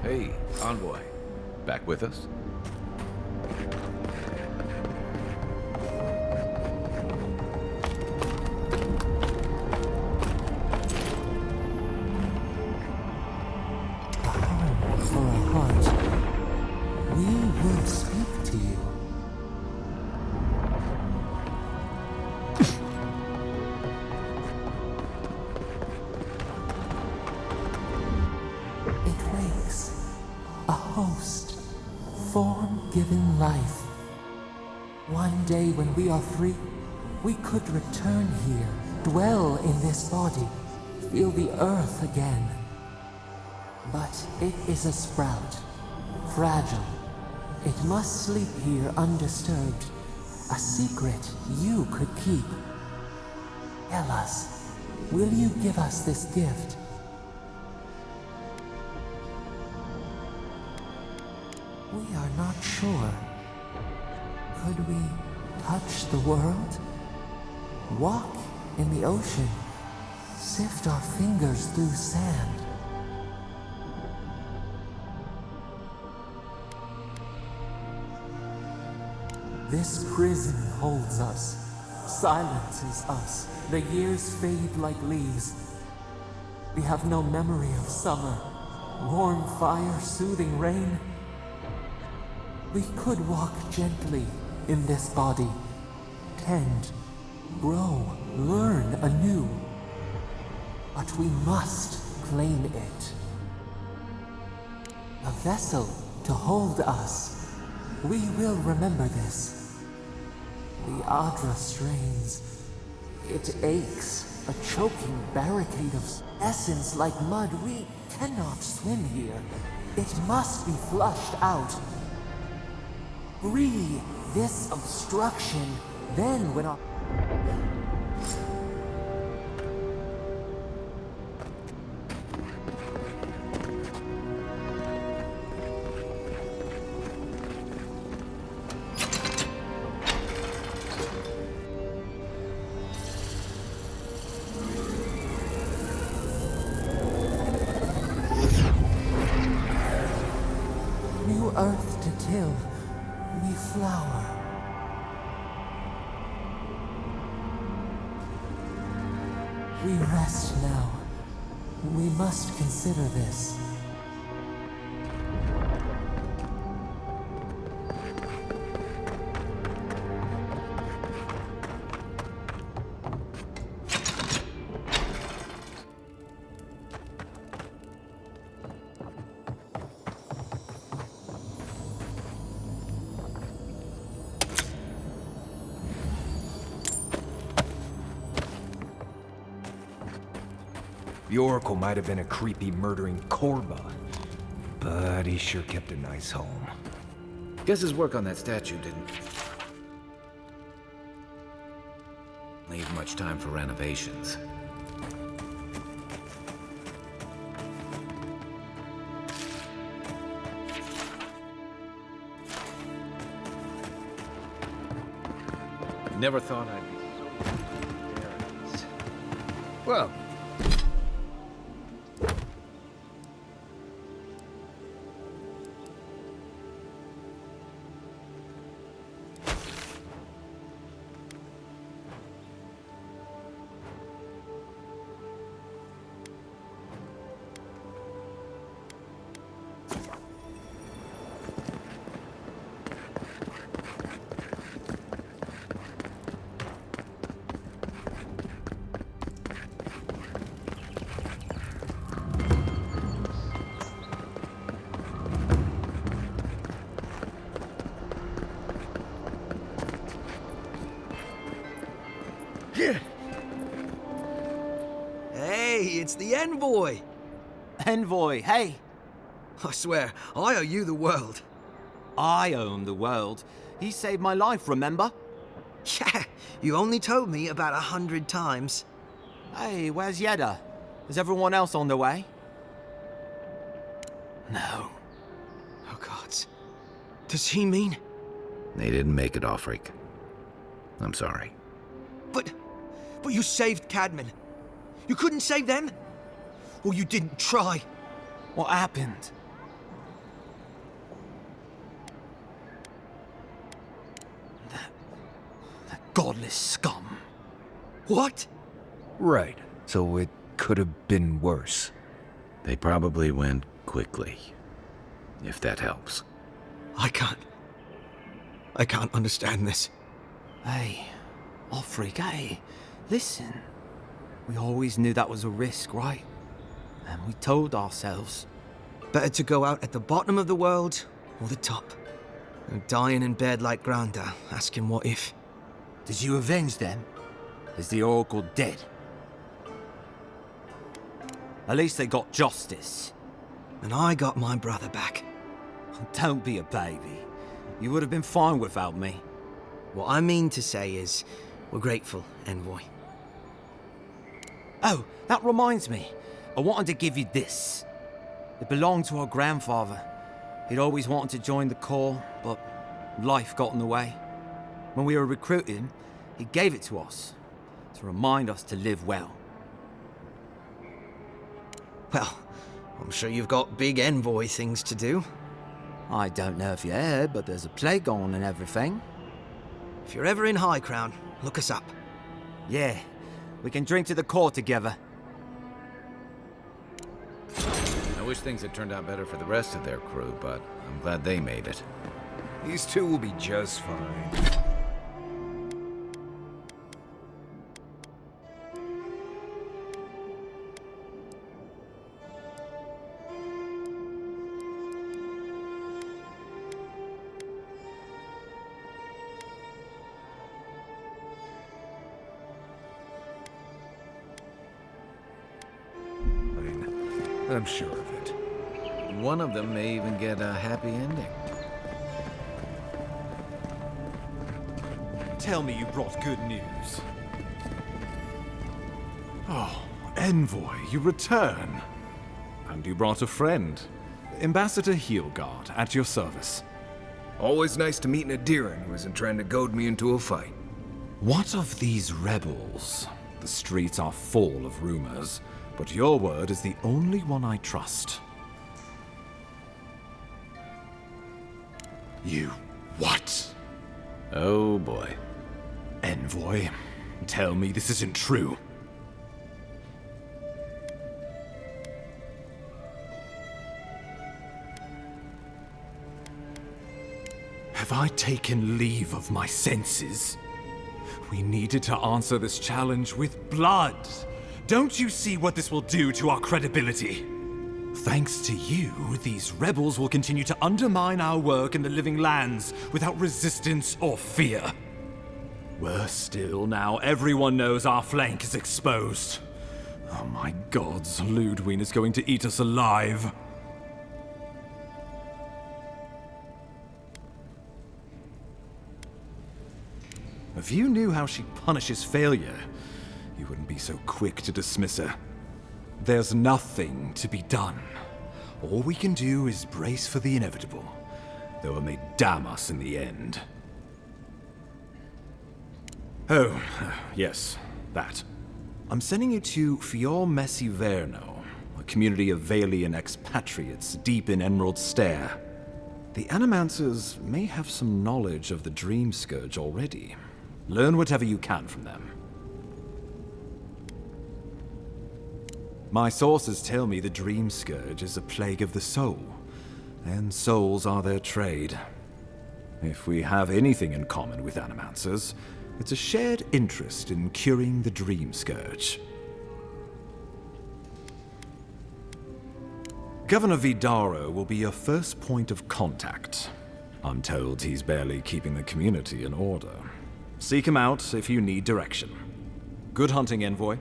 Hey, envoy. Back with us? For a heart, we would speak to you. It wakes, a host, form-given life. One day when we are free, we could return here, dwell in this body, feel the earth again. But it is a sprout, fragile. It must sleep here undisturbed. A secret you could keep. Tell us, will you give us this gift? We are not sure. Could we touch the world? Walk in the ocean? Sift our fingers through sand? This prison holds us, silences us. The years fade like leaves. We have no memory of summer, warm fire, soothing rain. We could walk gently in this body, tend, grow, learn anew. But we must claim it. A vessel to hold us. We will remember this. The Adra strains. It aches, a choking barricade of essence like mud. We cannot swim here. It must be flushed out. Free this obstruction, then when our... New earth to till, we flower. We rest now. We must consider this. The Oracle might have been a creepy, murdering Korba, but he sure kept a nice home. Guess his work on that statue didn't leave much time for renovations. Never thought I'd be so embarrassed. Well, Hey, it's the Envoy! Envoy, hey! I swear, I owe you the world. I own the world. He saved my life, remember? Yeah, you only told me about 100 times. Hey, where's Yeda? Is everyone else on their way? No. Oh, gods. Does he mean... They didn't make it, Offric. I'm sorry. But you saved Cadman. You couldn't save them? Or you didn't try? What happened? That godless scum. What? Right, so it could have been worse. They probably went quickly, if that helps. I can't understand this. Hey, Offric, hey, listen. We always knew that was a risk, right? And we told ourselves. Better to go out at the bottom of the world or the top. And dying in bed like Granda, asking what if. Did you avenge them? Is the Oracle dead? At least they got justice. And I got my brother back. Don't be a baby. You would have been fine without me. What I mean to say is, we're grateful, Envoy. Oh, that reminds me. I wanted to give you this. It belonged to our grandfather. He'd always wanted to join the Corps, but life got in the way. When we were recruiting, he gave it to us to remind us to live well. Well, I'm sure you've got big Envoy things to do. I don't know if you heard, but there's a plague on and everything. If you're ever in High Crown, look us up. Yeah, we can drink to the court together. I wish things had turned out better for the rest of their crew, but I'm glad they made it. These two will be just fine. I'm sure of it. One of them may even get a happy ending. Tell me you brought good news. Oh, Envoy, you return. And you brought a friend. Ambassador Heelguard, at your service. Always nice to meet an Adiran who isn't trying to goad me into a fight. What of these rebels? The streets are full of rumors, but your word is the only one I trust. You what? Oh boy. Envoy, tell me this isn't true. Have I taken leave of my senses? We needed to answer this challenge with blood. Don't you see what this will do to our credibility? Thanks to you, these rebels will continue to undermine our work in the Living Lands without resistance or fear. Worse still, now everyone knows our flank is exposed. Oh my gods, Ludwig is going to eat us alive. If you knew how she punishes failure, you wouldn't be so quick to dismiss her. There's nothing to be done. All we can do is brace for the inevitable, though it may damn us in the end. Oh, yes, that. I'm sending you to Fior Messi Verno, a community of Valian expatriates deep in Emerald Stair. The Animancers may have some knowledge of the Dream Scourge already. Learn whatever you can from them. My sources tell me the Dream Scourge is a plague of the soul, and souls are their trade. If we have anything in common with Animancers, it's a shared interest in curing the Dream Scourge. Governor Vidaro will be your first point of contact. I'm told he's barely keeping the community in order. Seek him out if you need direction. Good hunting, Envoy.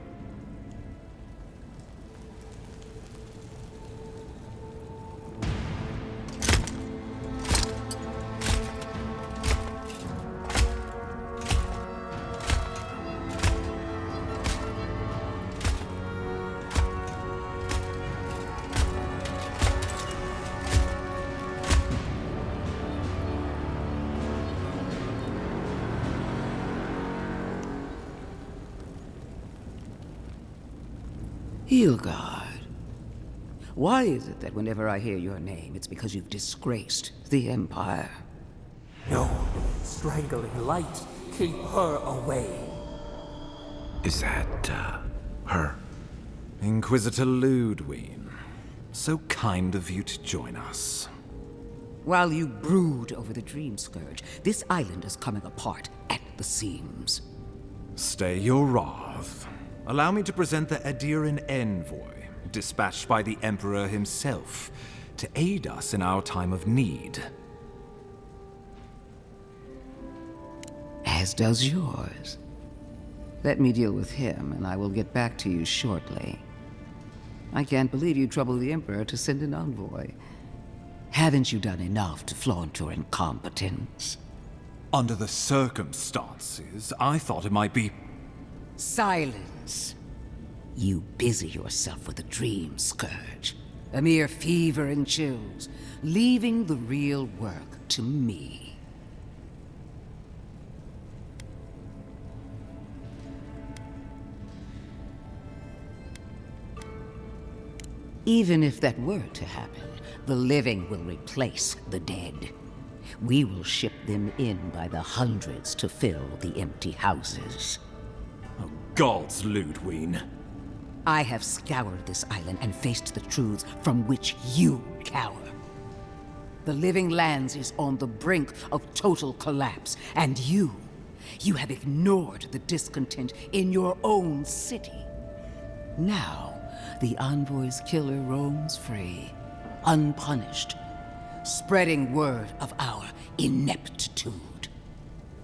Heelguard. Why is it that whenever I hear your name, it's because you've disgraced the Empire? No, strangling light. Keep her away. Is that, her? Inquisitor Ludwig. So kind of you to join us. While you brood over the Dream Scourge, this island is coming apart at the seams. Stay your wrath. Allow me to present the Adiran Envoy, dispatched by the Emperor himself, to aid us in our time of need. As does yours. Let me deal with him, and I will get back to you shortly. I can't believe you troubled the Emperor to send an envoy. Haven't you done enough to flaunt your incompetence? Under the circumstances, I thought it might be... Silence. You busy yourself with the Dream Scourge, a mere fever and chills, leaving the real work to me. Even if that were to happen, the living will replace the dead. We will ship them in by the hundreds to fill the empty houses. Oh, gods, Ludwig. I have scoured this island and faced the truths from which you cower. The Living Lands is on the brink of total collapse, and you have ignored the discontent in your own city. Now, the Envoy's killer roams free, unpunished, spreading word of our ineptitude.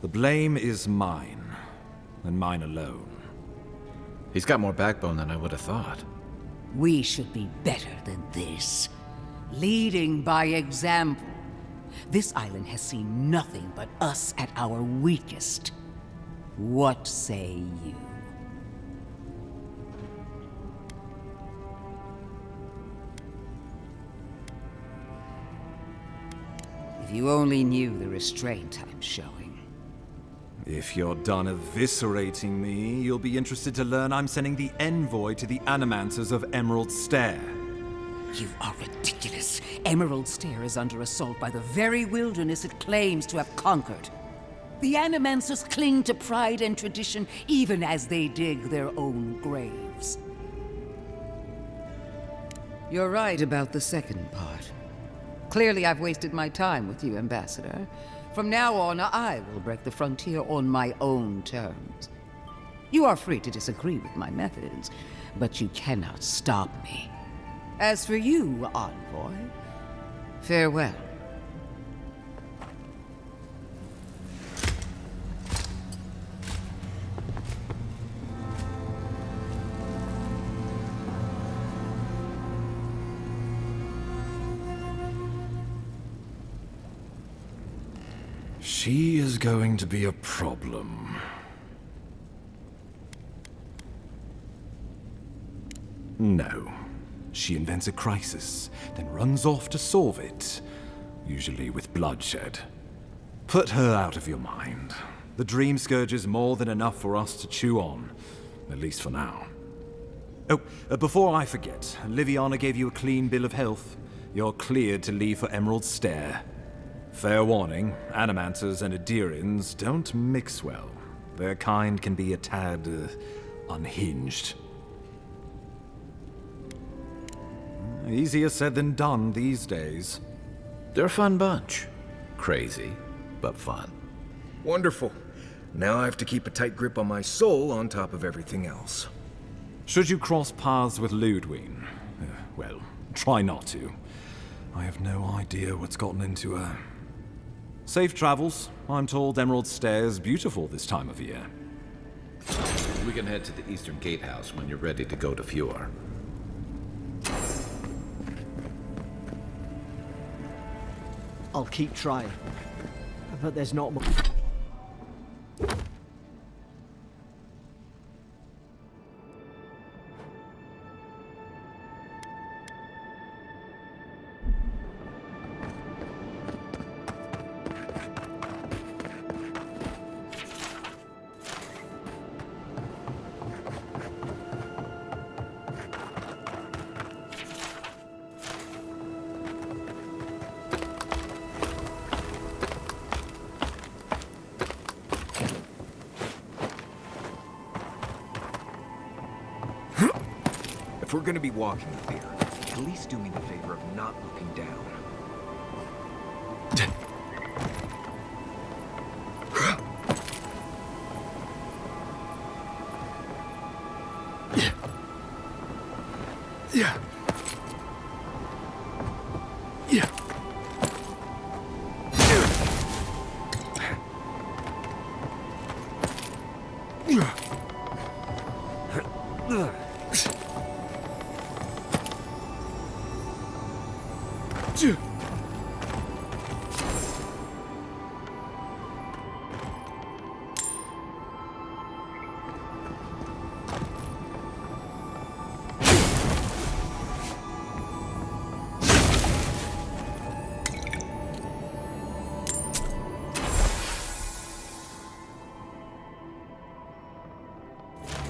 The blame is mine, and mine alone. He's got more backbone than I would have thought. We should be better than this. Leading by example. This island has seen nothing but us at our weakest. What say you? If you only knew the restraint I'm showing. If you're done eviscerating me, you'll be interested to learn I'm sending the envoy to the Animancers of Emerald Stair. You are ridiculous. Emerald Stair is under assault by the very wilderness it claims to have conquered. The Animancers cling to pride and tradition even as they dig their own graves. You're right about the second part. Clearly I've wasted my time with you, Ambassador. From now on, I will break the frontier on my own terms. You are free to disagree with my methods, but you cannot stop me. As for you, Envoy, farewell. She is going to be a problem. No. She invents a crisis, then runs off to solve it, usually with bloodshed. Put her out of your mind. The Dream Scourge is more than enough for us to chew on, at least for now. Oh, before I forget, Liviana gave you a clean bill of health. You're cleared to leave for Emerald Stair. Fair warning, Animancers and Adirians don't mix well. Their kind can be a tad, unhinged. Easier said than done these days. They're a fun bunch. Crazy, but fun. Wonderful. Now I have to keep a tight grip on my soul on top of everything else. Should you cross paths with Ludwig, well, try not to. I have no idea what's gotten into her. Safe travels. I'm told Emerald Stair's beautiful this time of year. We can head to the Eastern Gatehouse when you're ready to go to Fjord. I'll keep trying, but there's not much. If we're gonna be walking up here, at least do me the favor of not looking down. Yeah. Yeah.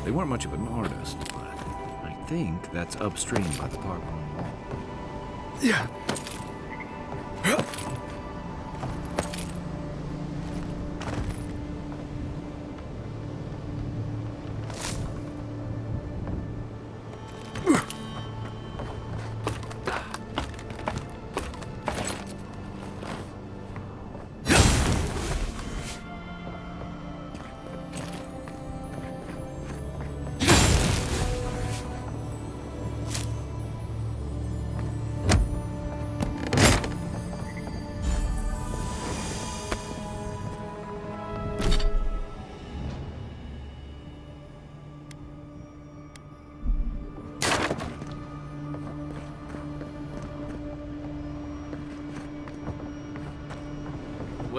They weren't much of an artist, but I think that's upstream by the park. Yeah.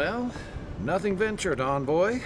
Well, nothing ventured, envoy.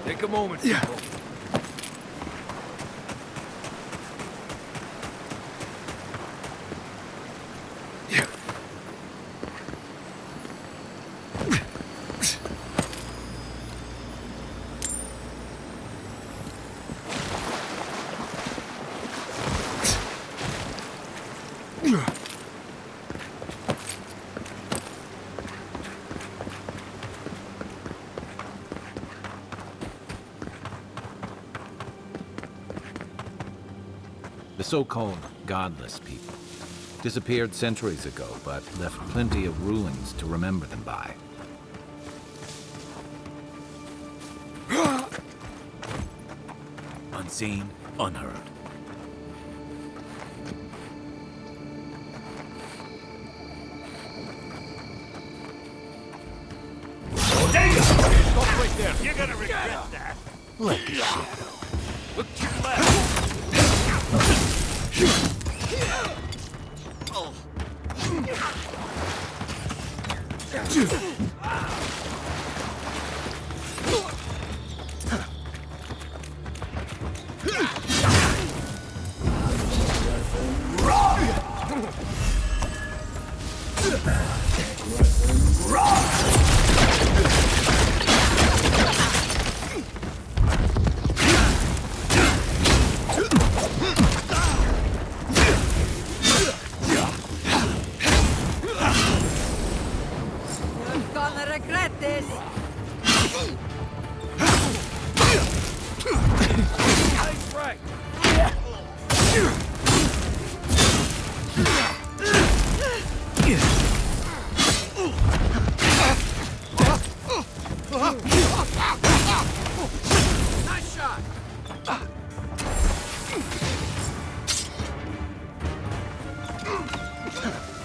Take a moment, people. The so-called godless people disappeared centuries ago, but left plenty of rulings to remember them by. Unseen, unheard. Stop right there. You're gonna regret that. Like a shadow. Look to your left.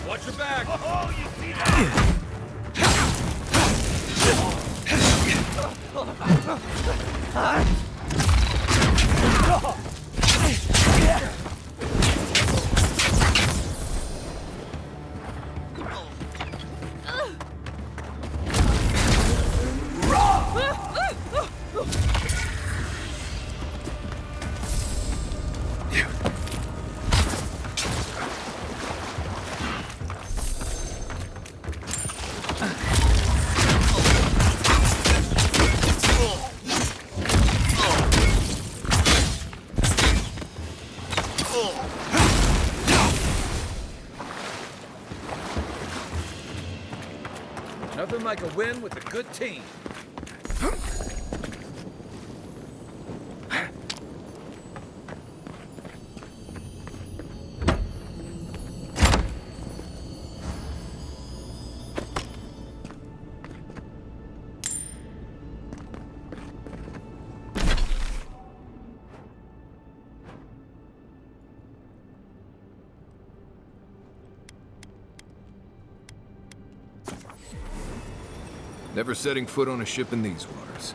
Watch your back! Oh, you see that? Nothing like a win with a good team. Never setting foot on a ship in these waters.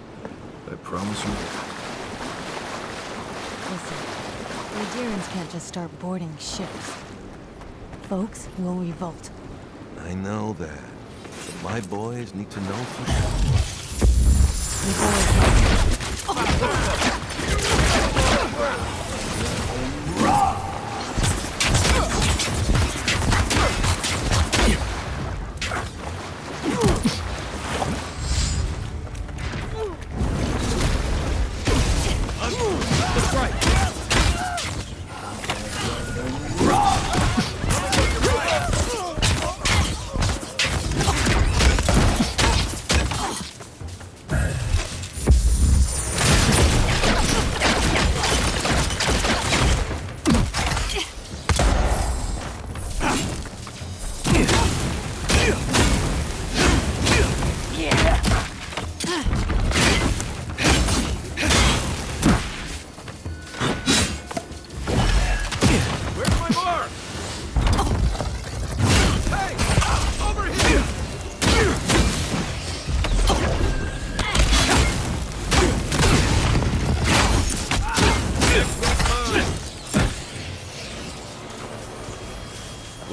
I promise you. Listen, the Adirans can't just start boarding ships. Folks will revolt. I know that. But my boys need to know for sure.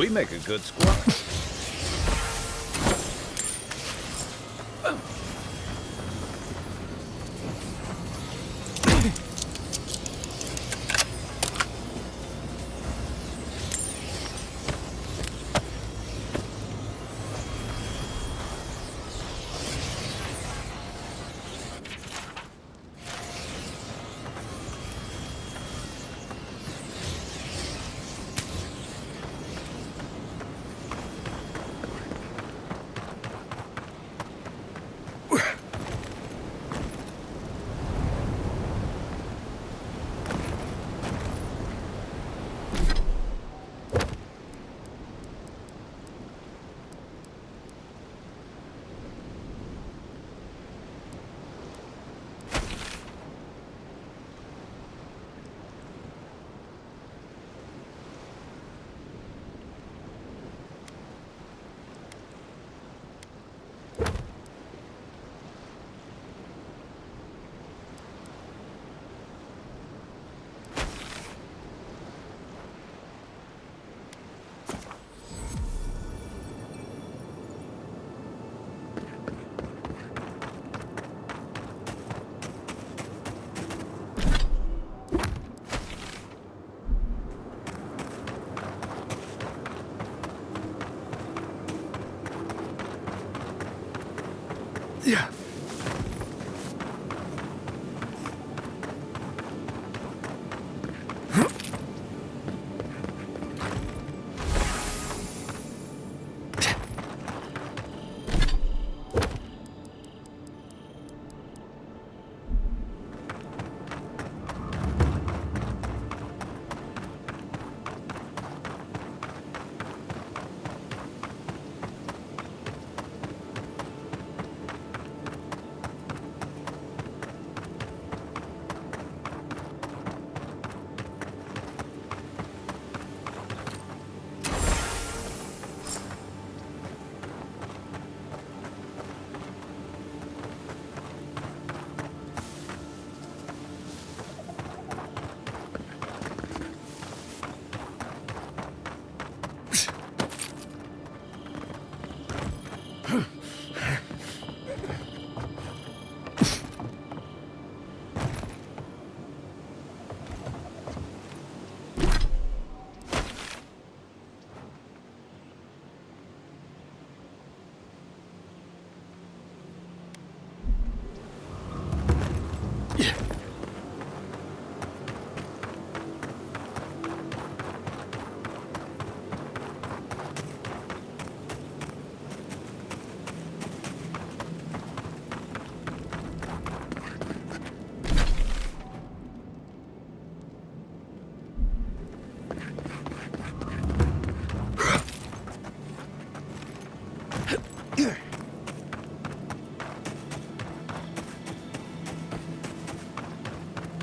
We make a good squad. Yeah.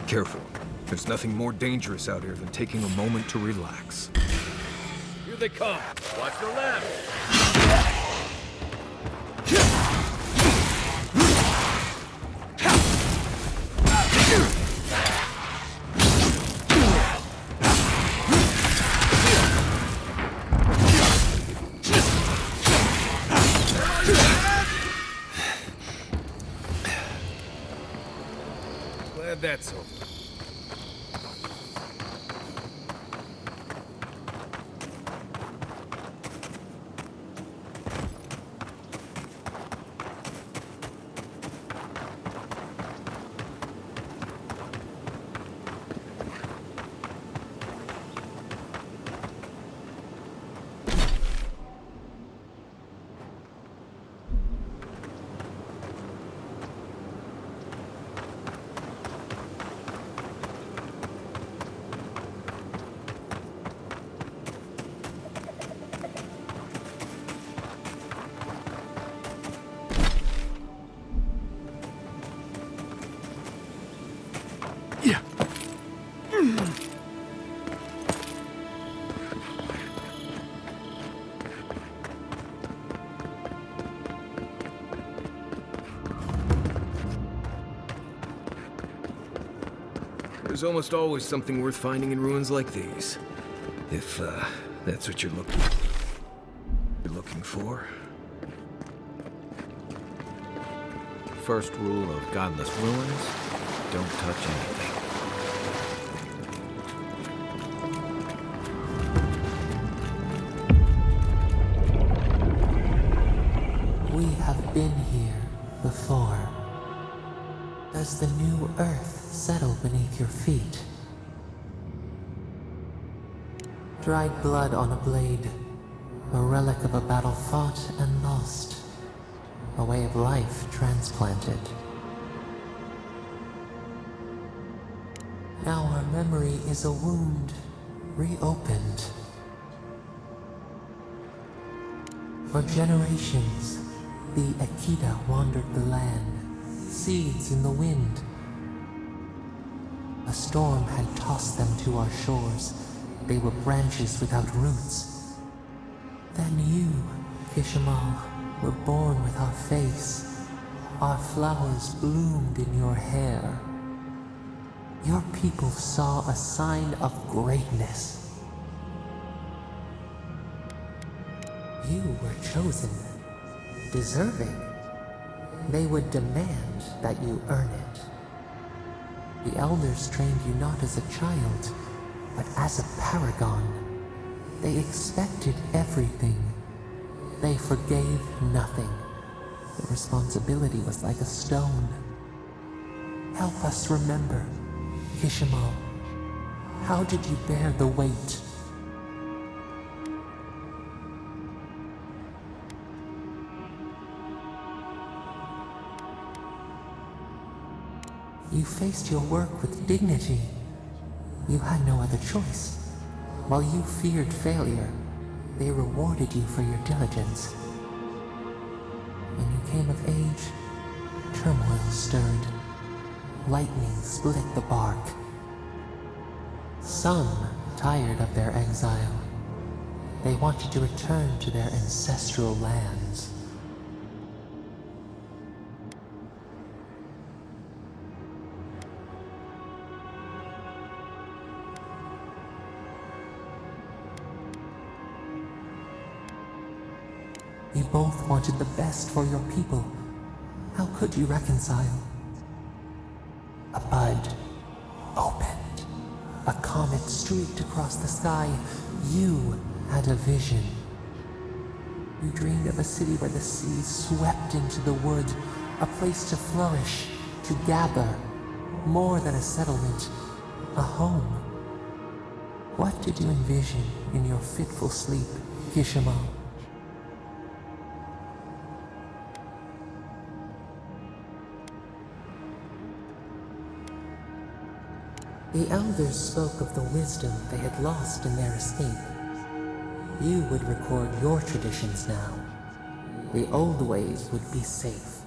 Careful. There's nothing more dangerous out here than taking a moment to relax. Here they come. Watch the left. Glad that's over. There's almost always something worth finding in ruins like these. If, that's what you're looking for. before. First rule of Godless Ruins, don't touch anything. We have been here before. Does the new earth settle beneath your feet? Dried blood on a blade, a relic of a battle fought and lost, a way of life transplanted. Now our memory is a wound reopened. For generations, the Akita wandered the land, seeds in the wind. A storm had tossed them to our shores. They were branches without roots. Then you, Kishimal, were born with our face. Our flowers bloomed in your hair. Your people saw a sign of greatness. You were chosen, deserving. They would demand that you earn it. The elders trained you not as a child, but as a paragon. They expected everything. They forgave nothing. The responsibility was like a stone. Help us remember, Kishimal. How did you bear the weight? You faced your work with dignity. You had no other choice. While you feared failure, they rewarded you for your diligence. When you came of age, turmoil stirred. Lightning split the bark. Some tired of their exile. They wanted to return to their ancestral lands. You both wanted the best for your people. How could you reconcile? A bud opened. A comet streaked across the sky. You had a vision. You dreamed of a city where the sea swept into the wood, a place to flourish, to gather, more than a settlement, a home. What did you envision in your fitful sleep, Kishimal? The elders spoke of the wisdom they had lost in their escape. You would record your traditions now. The old ways would be safe.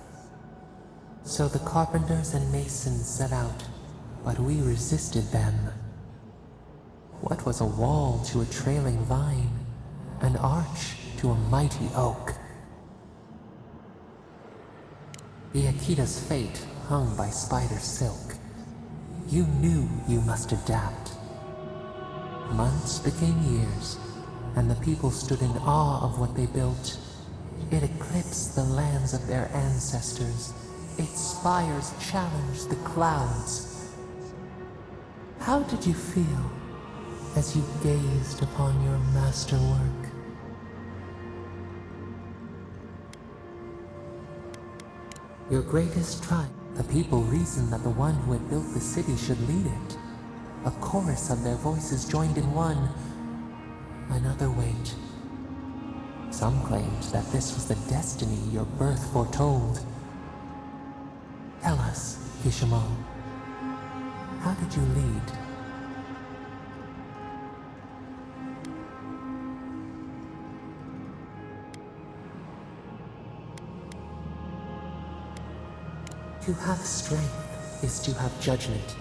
So the carpenters and masons set out, but we resisted them. What was a wall to a trailing vine? An arch to a mighty oak? The Akita's fate hung by spider silk. You knew you must adapt. Months became years, and the people stood in awe of what they built. It eclipsed the lands of their ancestors. Its spires challenged the clouds. How did you feel as you gazed upon your masterwork? Your greatest triumph. The people reasoned that the one who had built the city should lead it. A chorus of their voices joined in one. Another wait. Some claimed that this was the destiny your birth foretold. Tell us, Kishimal, how did you lead? To have strength is to have judgment.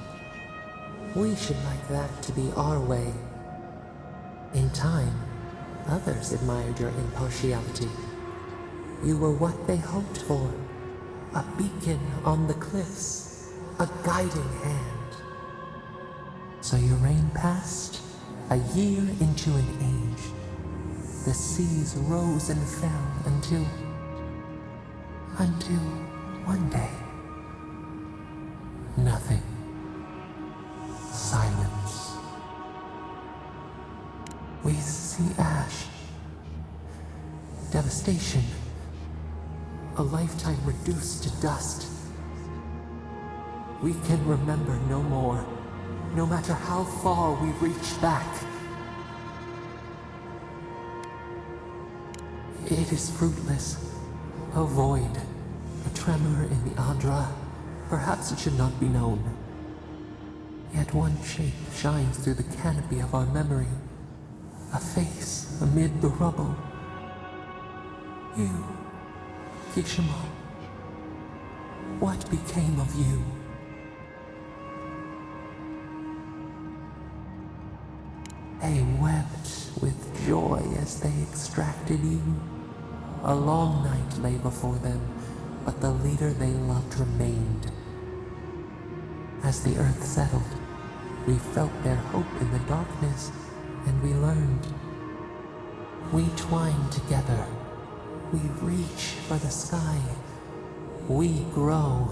We should like that to be our way. In time, others admired your impartiality. You were what they hoped for. A beacon on the cliffs. A guiding hand. So your reign passed, a year into an age. the seas rose and fell until one day, nothing. Silence. We see ash. Devastation. A lifetime reduced to dust. We can remember no more, no matter how far we reach back. It is fruitless. A void. A tremor in the Adra. Perhaps it should not be known. Yet one shape shines through the canopy of our memory. A face amid the rubble. You, Kishima. What became of you? They wept with joy as they extracted you. A long night lay before them, but the leader they loved remained. As the earth settled, we felt their hope in the darkness, and we learned. We twine together. We reach for the sky. We grow.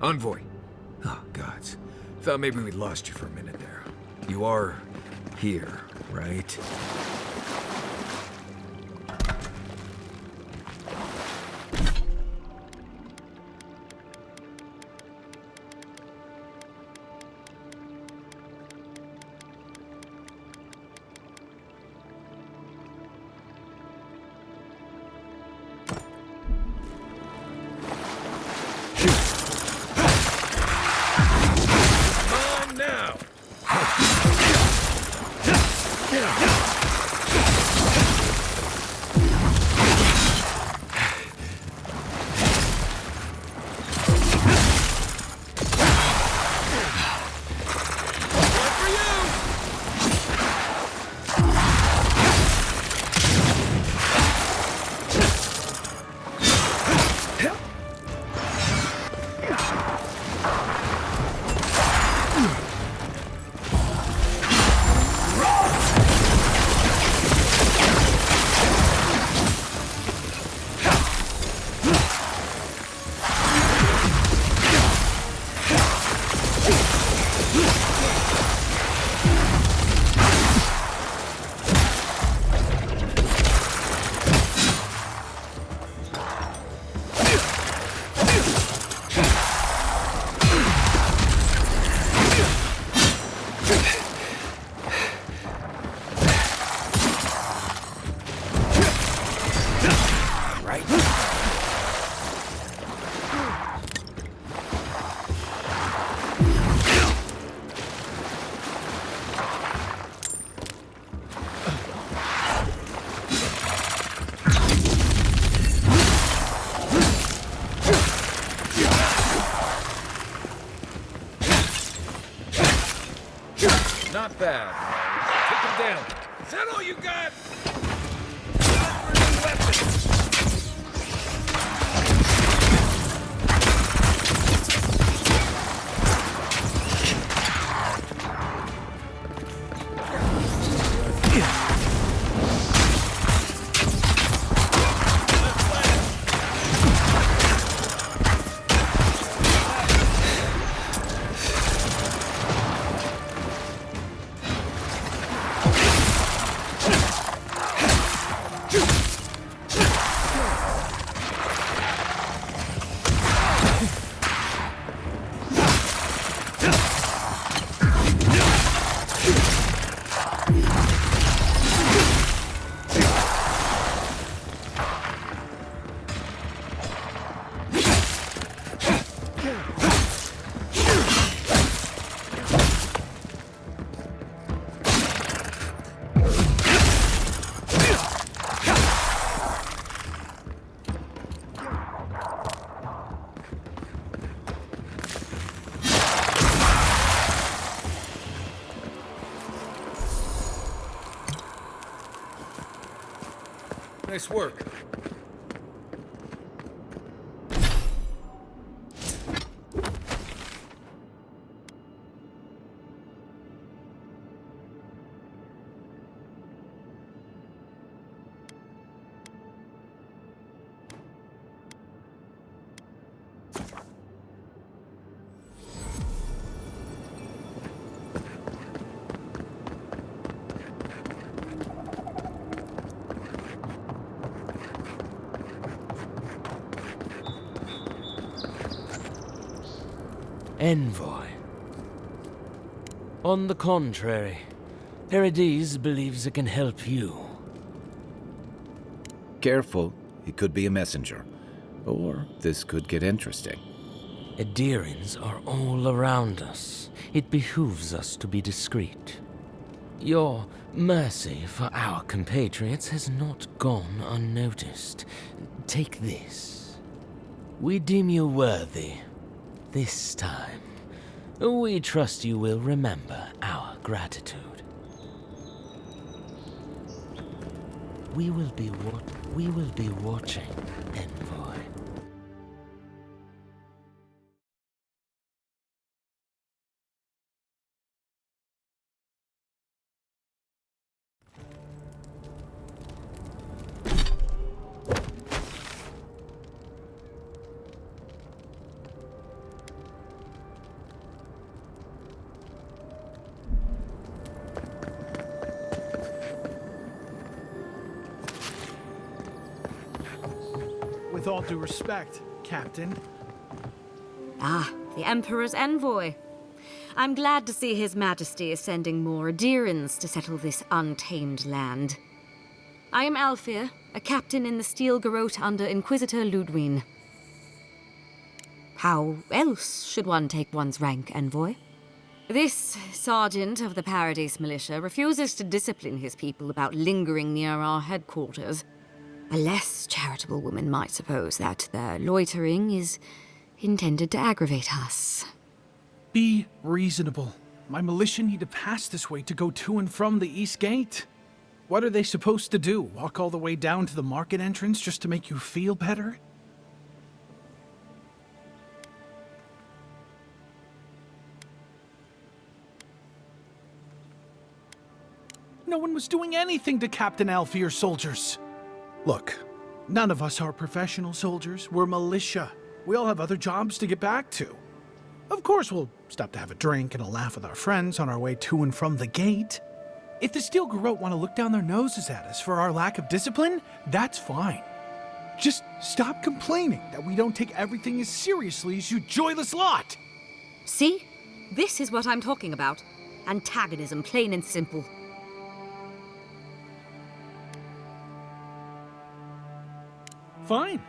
Envoy. Oh, gods. Thought maybe we'd lost you for a minute there. You are here, right? Not bad. Take him down. Is that all you got? Time for a new weapon. Nice work. Envoy. On the contrary, Paradis believes it can help you. Careful, he could be a messenger. Or this could get interesting. Edirins are all around us. It behooves us to be discreet. Your mercy for our compatriots has not gone unnoticed. Take this. We deem you worthy. This time, we trust you will remember our gratitude. We will be watching, Envoy. With all due respect, Captain. Ah, the Emperor's envoy. I'm glad to see His Majesty is sending more Edirins to settle this untamed land. I am Alfir, a captain in the Steel Garrote under Inquisitor Ludwine. How else should one take one's rank, envoy? This sergeant of the Paradise Militia refuses to discipline his people about lingering near our headquarters. A less charitable woman might suppose that their loitering is intended to aggravate us. Be reasonable. My militia need to pass this way to go to and from the East Gate. What are they supposed to do? Walk all the way down to the market entrance just to make you feel better? No one was doing anything to Captain Alfir's soldiers. Look, none of us are professional soldiers. We're militia. We all have other jobs to get back to. Of course, we'll stop to have a drink and a laugh with our friends on our way to and from the gate. If the Steel Garrote want to look down their noses at us for our lack of discipline, that's fine. Just stop complaining that we don't take everything as seriously as you joyless lot. See? This is what I'm talking about. Antagonism, plain and simple. Fine.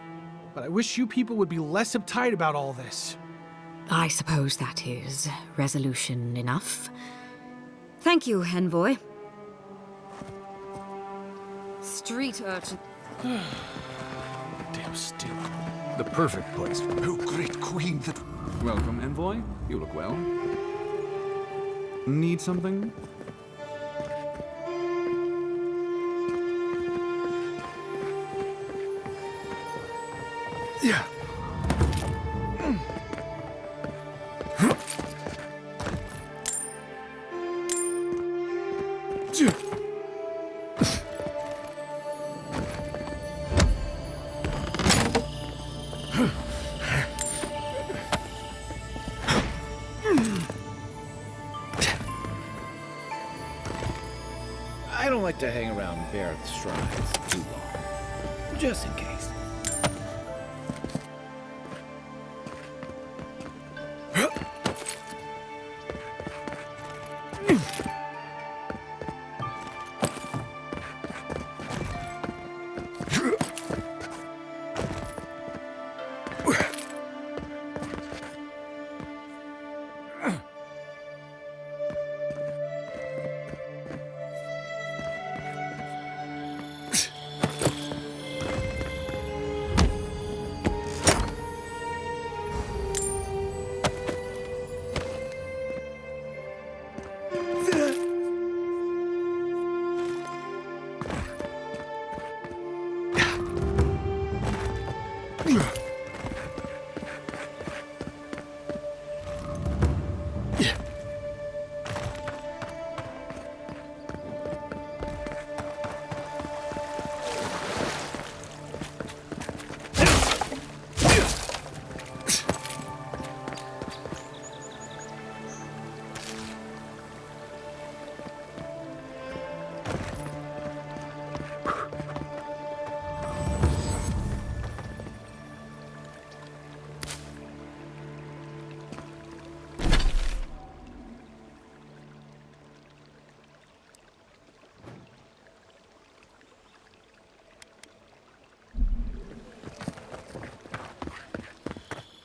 But I wish you people would be less uptight about all this. I suppose that is resolution enough. Thank you, envoy. Street urchin. Damn Steel. The perfect place. Oh, great queen that... Welcome, envoy. You look well. Need something? Yeah. I don't like to hang around Barrett's shrines too long. Just in case.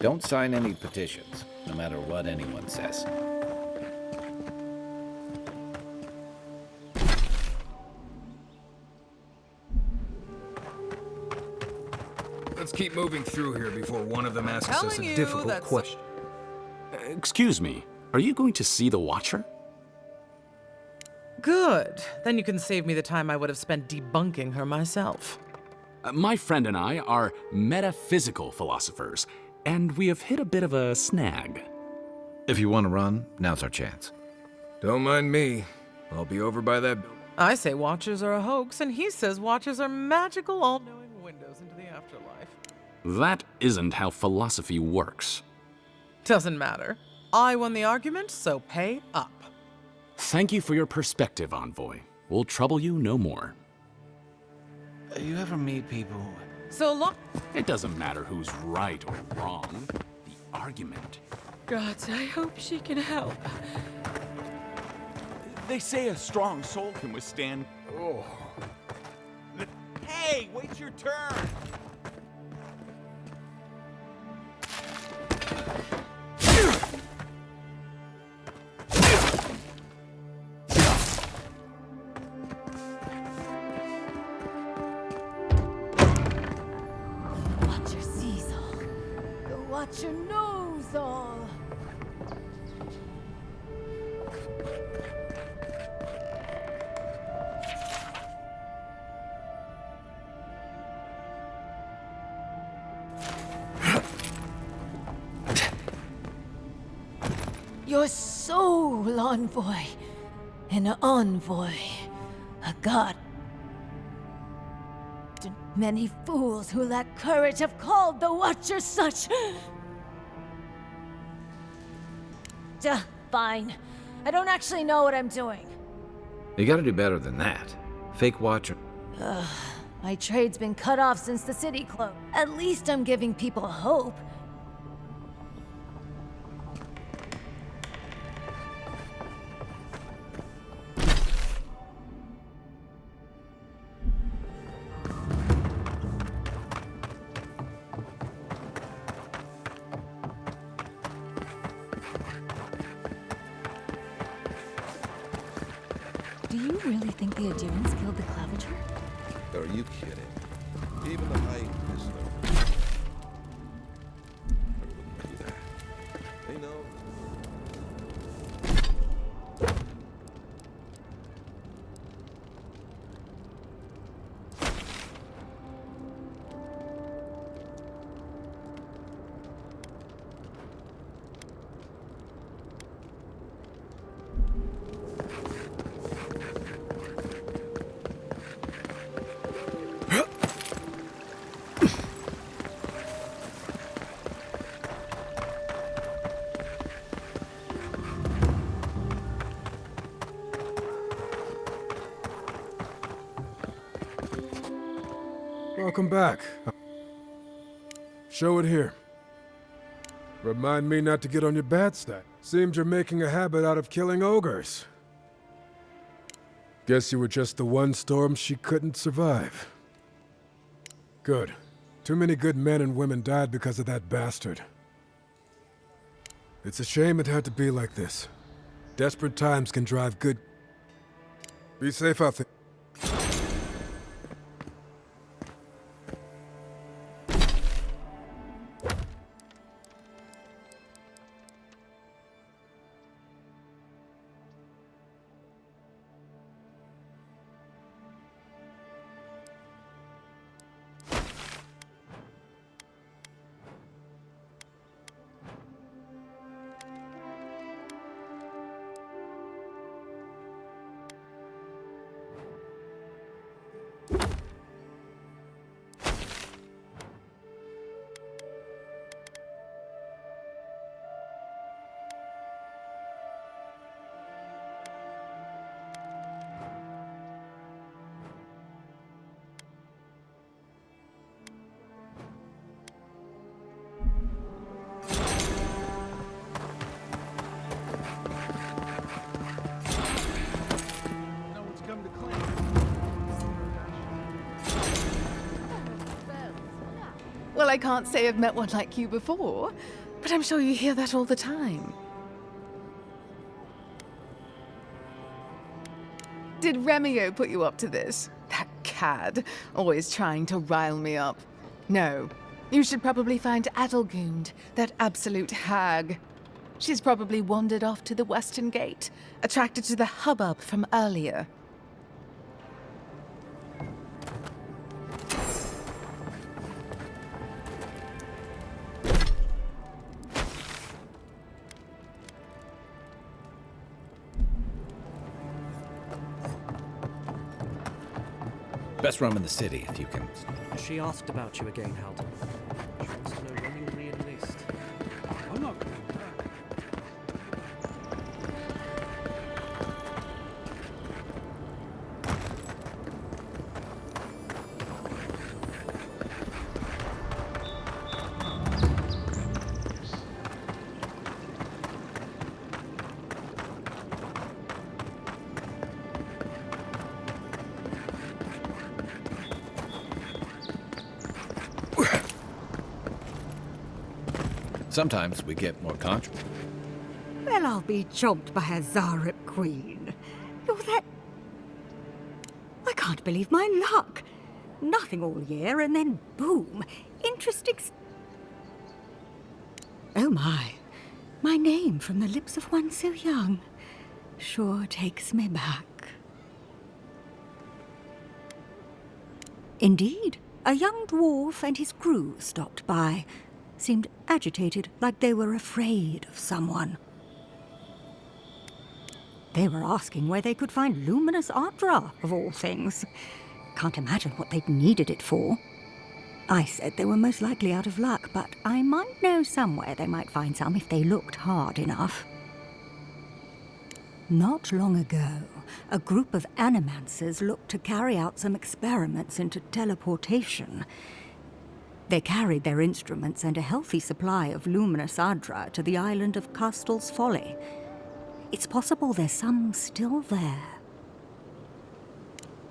Don't sign any petitions, no matter what anyone says. Let's keep moving through here before one of them asks us a difficult question. Excuse me, are you going to see the Watcher? Good. Then you can save me the time I would have spent debunking her myself. My friend and I are metaphysical philosophers, and we have hit a bit of a snag. If you want to run, now's our chance. Don't mind me. I'll be over by that. I say Watchers are a hoax, and he says Watchers are magical, all-knowing windows into the afterlife. That isn't how philosophy works. Doesn't matter. I won the argument, so pay up. Thank you for your perspective, Envoy. We'll trouble you no more. You ever meet people? So long. It doesn't matter who's right or wrong. The argument. Gods, I hope she can help. They say a strong soul can withstand... Oh. Hey, wait your turn! Watcher sees all. The Watcher knows all. Your soul, Envoy. An envoy. A god. Many fools who lack courage have called the Watcher such. Duh, fine. I don't actually know what I'm doing. You gotta do better than that. Fake Watcher. Ugh, my trade's been cut off since the city closed. At least I'm giving people hope. Do you really think the Adherents killed the Claviger? Are you kidding? Even the High Inquisitor. I wouldn't do that. They know. Welcome back. Show it here. Remind me not to get on your bad side. Seems you're making a habit out of killing ogres. Guess you were just the one storm she couldn't survive. Good. Too many good men and women died because of that bastard. It's a shame it had to be like this. Desperate times can drive good... Be safe out there. Well, I can't say I've met one like you before, but I'm sure you hear that all the time. Did Remio put you up to this? That cad, always trying to rile me up. No, you should probably find Adelgund, that absolute hag. She's probably wandered off to the Western Gate, attracted to the hubbub from earlier. Best rum in the city, if you can. She asked about you again, Halton. She wants to know when you'll re-enlist. I'm not going back. Sometimes we get more contra. Well, I'll be chomped by a Zarep queen. You're that... I can't believe my luck. Nothing all year, and then boom, interesting... Oh my name from the lips of one so young sure takes me back. Indeed, a young dwarf and his crew stopped by. Seemed agitated, like they were afraid of someone. They were asking where they could find luminous Ardra, of all things. Can't imagine what they'd needed it for. I said they were most likely out of luck, but I might know somewhere they might find some if they looked hard enough. Not long ago, a group of animancers looked to carry out some experiments into teleportation. They carried their instruments and a healthy supply of luminous Ardra to the island of Castel's Folly. It's possible there's some still there.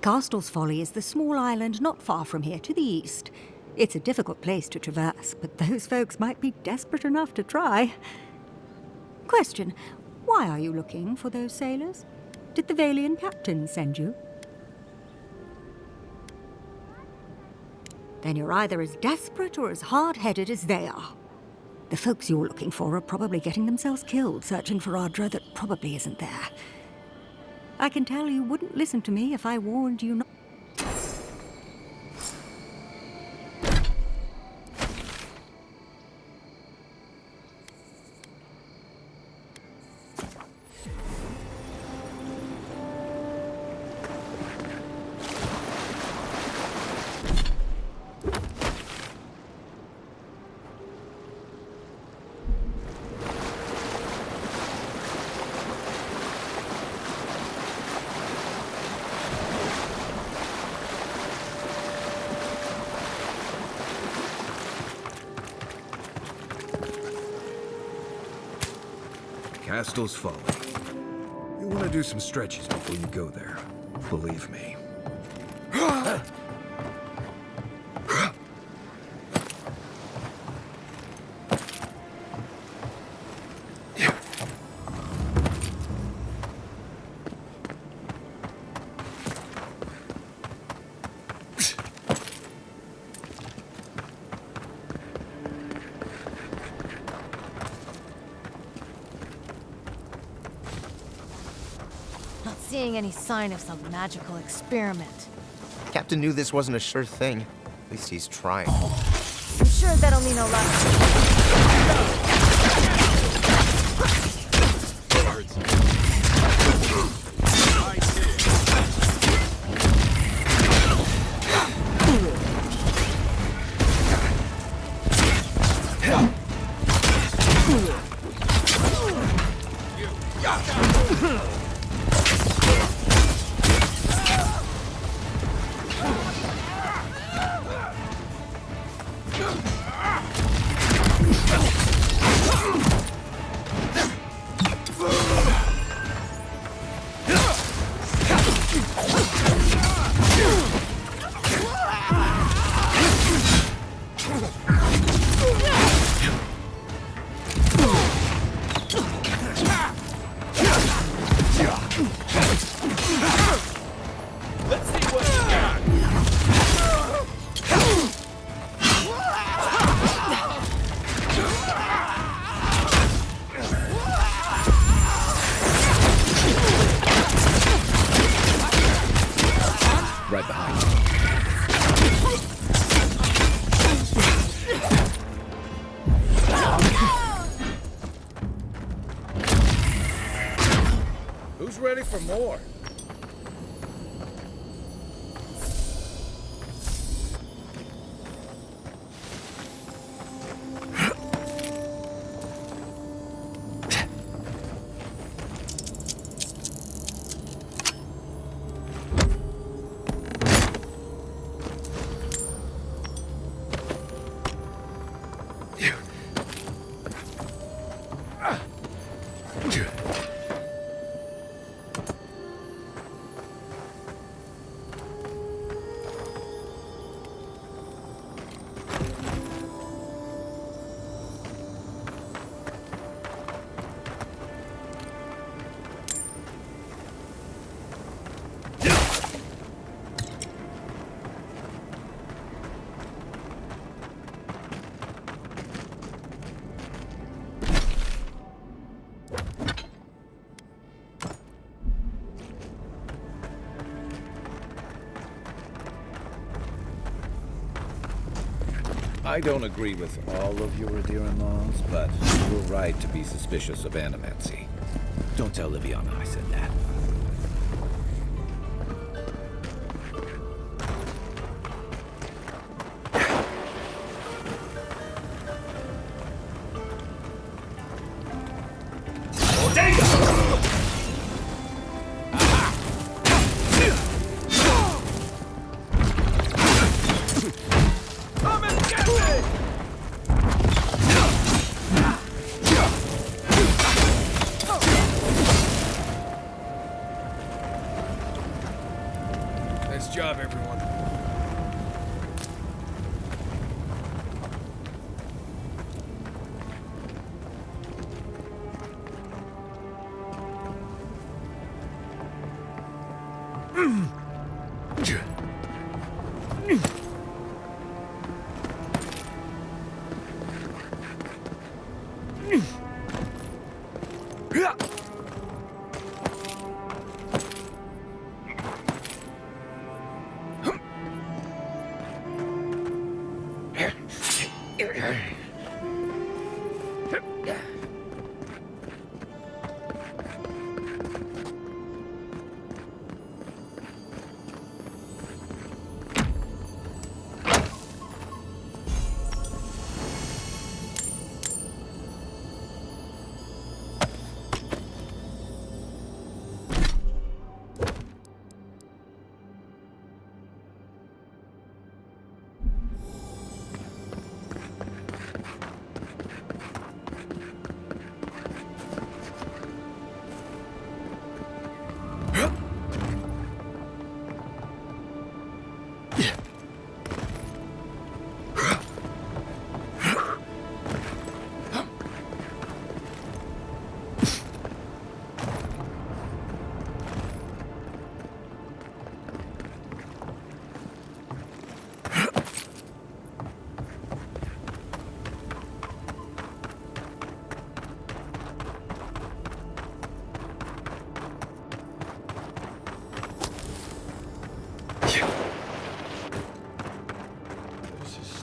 Castel's Folly is the small island not far from here to the east. It's a difficult place to traverse, but those folks might be desperate enough to try. Question, why are you looking for those sailors? Did the Valian captain send you? Then you're either as desperate or as hard-headed as they are. The folks you're looking for are probably getting themselves killed searching for Ardra that probably isn't there. I can tell you wouldn't listen to me if I warned you not. Castel's Folly. You want to do some stretches before you go there. Believe me. Seeing any sign of some magical experiment. Captain knew this wasn't a sure thing. At least he's trying. I'm sure that'll mean a lot. for more. I don't agree with all of your Adherin laws, but you're right to be suspicious of animancy. Don't tell Liviana I said that. Nice job, everyone.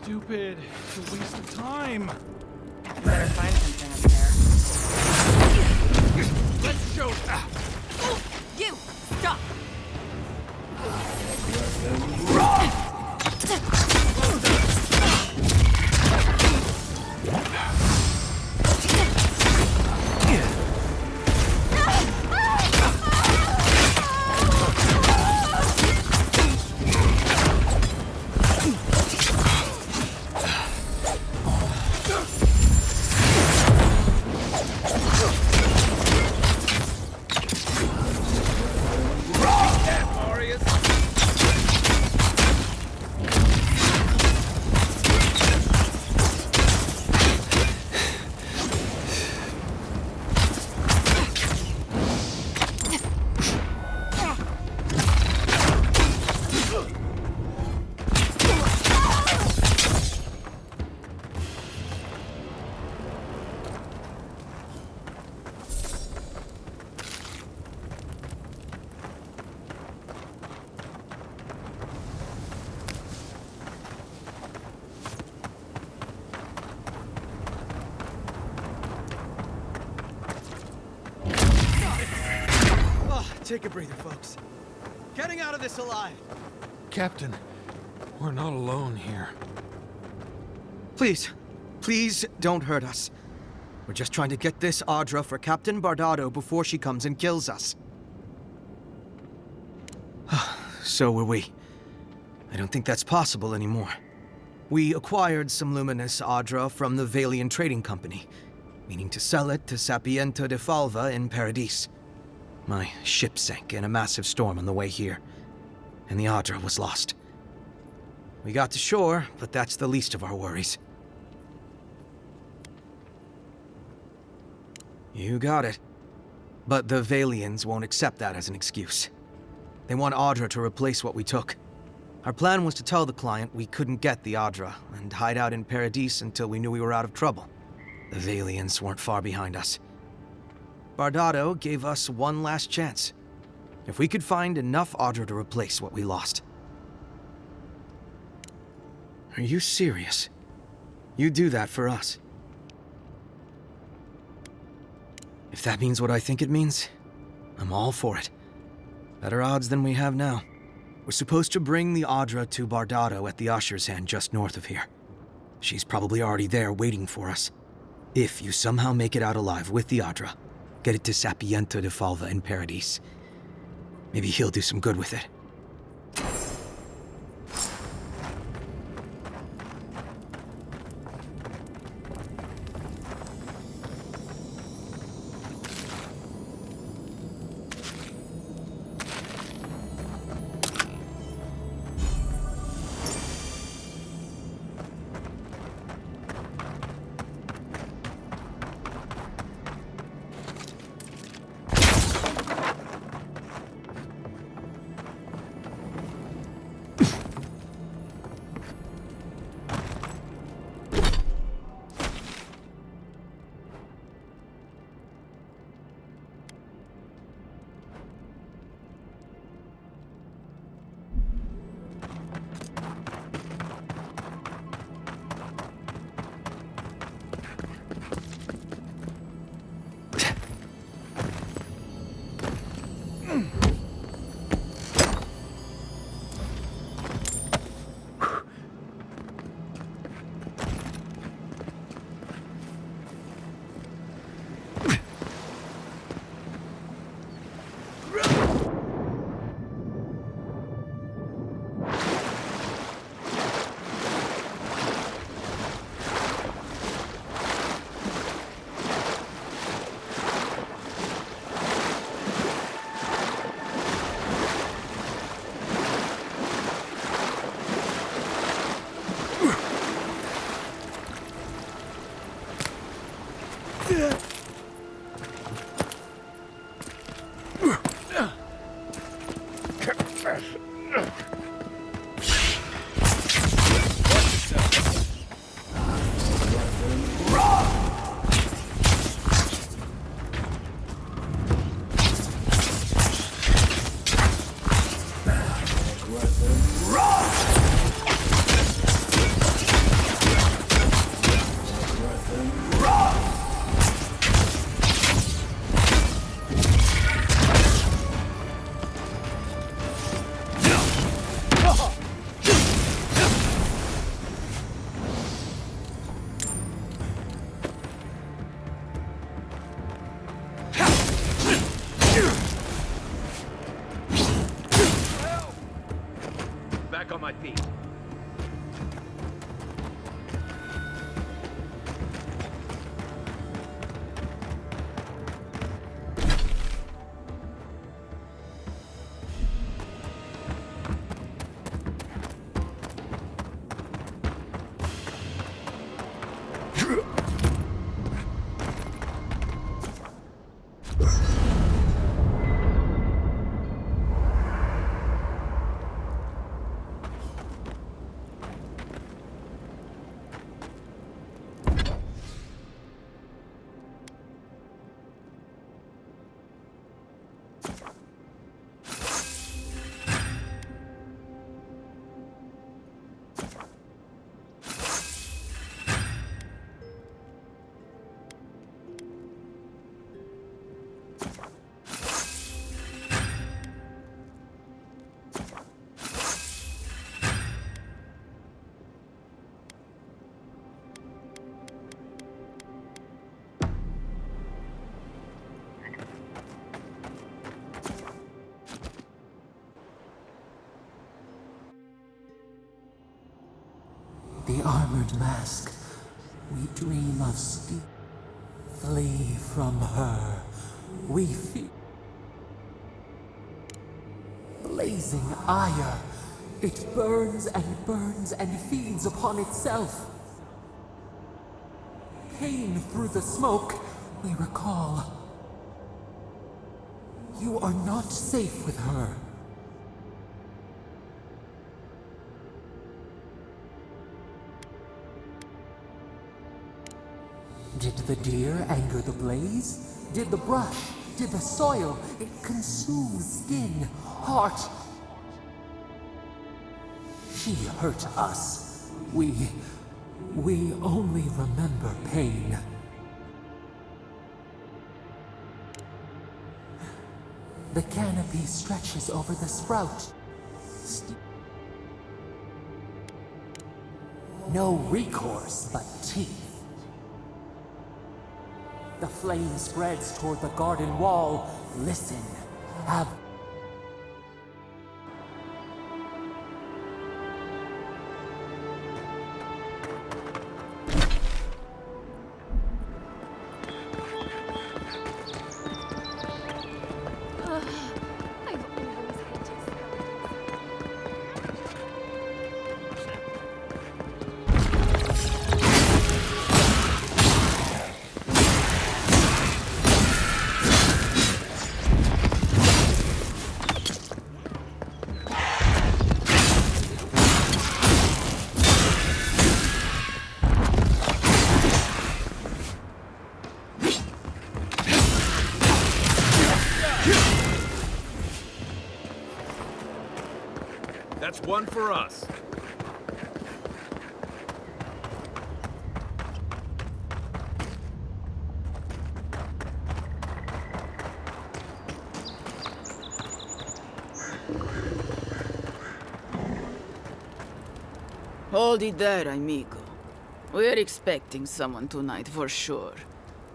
Stupid. It's a waste of time. Better find something up there. Let's show. You! Stop! take a breather, folks. Getting out of this alive. Captain, we're not alone here. Please, please don't hurt us. We're just trying to get this Audra for Captain Bardado before she comes and kills us. So were we. I don't think that's possible anymore. We acquired some luminous Audra from the Valian Trading Company, meaning to sell it to Sapiento de Falva in Paradis. My ship sank in a massive storm on the way here, and the Audra was lost. We got to shore, but that's the least of our worries. You got it. But the Valians won't accept that as an excuse. They want Audra to replace what we took. Our plan was to tell the client we couldn't get the Audra and hide out in Paradis until we knew we were out of trouble. The Valians weren't far behind us. Bardado gave us one last chance. If we could find enough Audra to replace what we lost. Are you serious? You do that for us? If that means what I think it means, I'm all for it. Better odds than we have now. We're supposed to bring the Audra to Bardado at the Usher's Hand just north of here. She's probably already there waiting for us. If you somehow make it out alive with the Audra, get it to Sapiento de Falva in Paradis. Maybe he'll do some good with it. The armored mask. We dream of steel. Flee from her. We feel blazing ire. It burns and feeds upon itself. Pain through the smoke, we recall. You are not safe with her. Did the deer anger the blaze? Did the brush? Did the soil? It consumes skin, heart. She hurt us. We only remember pain. The canopy stretches over the sprout. No recourse but teeth. The flame spreads toward the garden wall. Listen. Have That's one for us. Hold it there, amigo. We're expecting someone tonight for sure.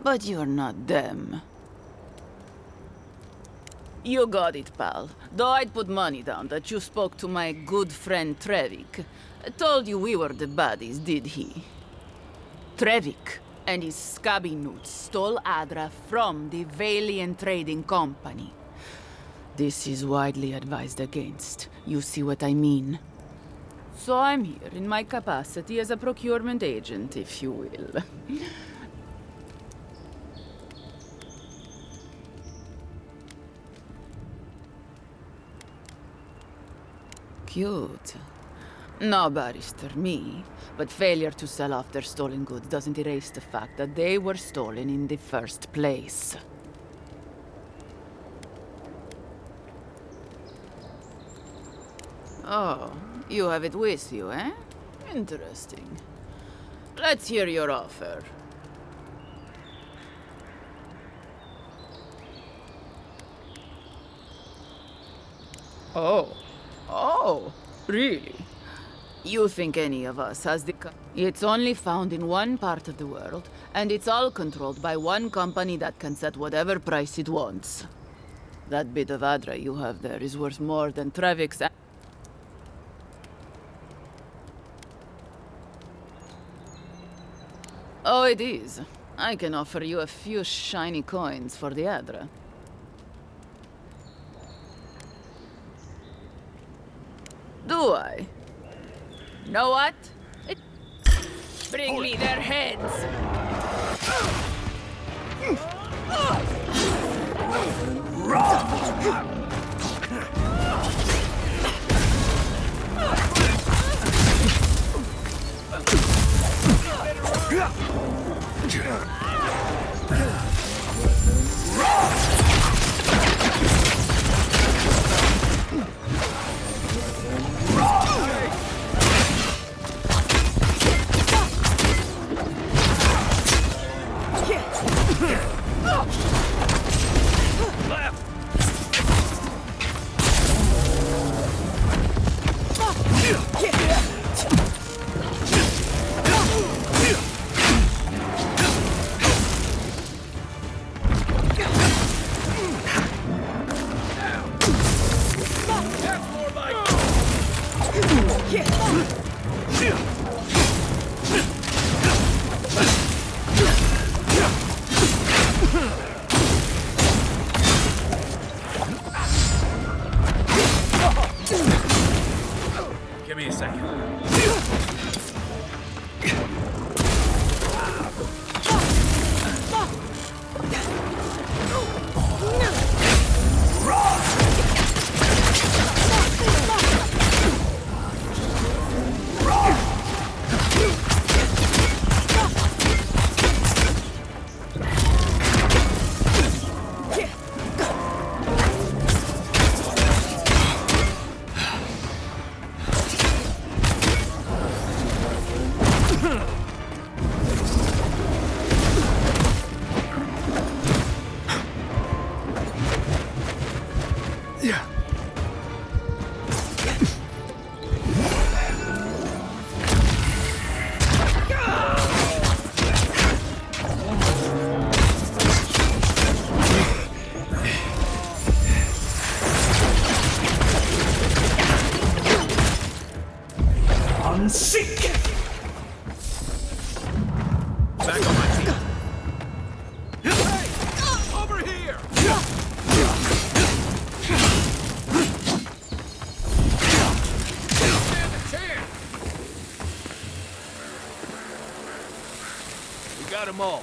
But you're not them. You got it, pal. Though I'd put money down that you spoke to my good friend Trevik. Told you we were the baddies, did he? Trevik and his scabby newts stole Adra from the Valiant Trading Company. This is widely advised against. You see what I mean? So I'm here in my capacity as a procurement agent, if you will. Cute. No, Barrister, me. But failure to sell off their stolen goods doesn't erase the fact that they were stolen in the first place. Oh, you have it with you, eh? Interesting. Let's hear your offer. Oh, really? You think any of us has the... It's only found in one part of the world, and it's all controlled by one company that can set whatever price it wants. That bit of Adra you have there is worth more than Trevik's... Oh, it is. I can offer you a few shiny coins for the Adra. Do I? Know what? Bring me their heads! Unseek! Back on my feet. Hey! Over here! Stand a chance! We got them all.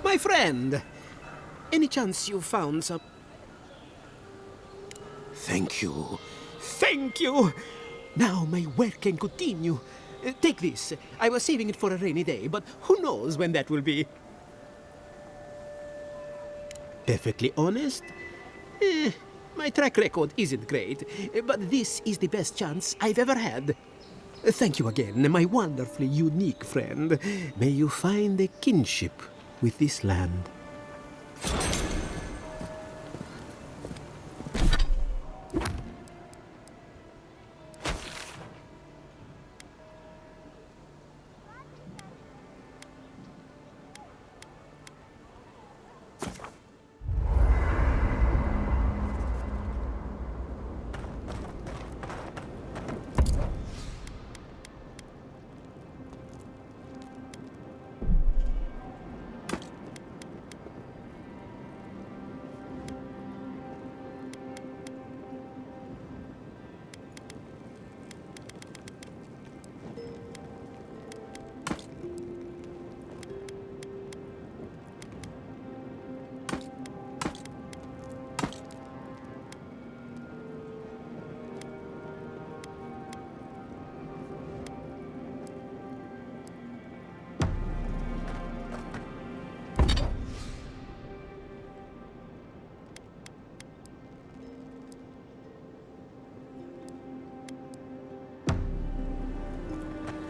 My friend, any chance you found some... Thank you. Thank you! Now my work can continue. Take this. I was saving it for a rainy day, but who knows when that will be. Perfectly honest? My track record isn't great, but this is the best chance I've ever had. Thank you again, my wonderfully unique friend. May you find a kinship with this land.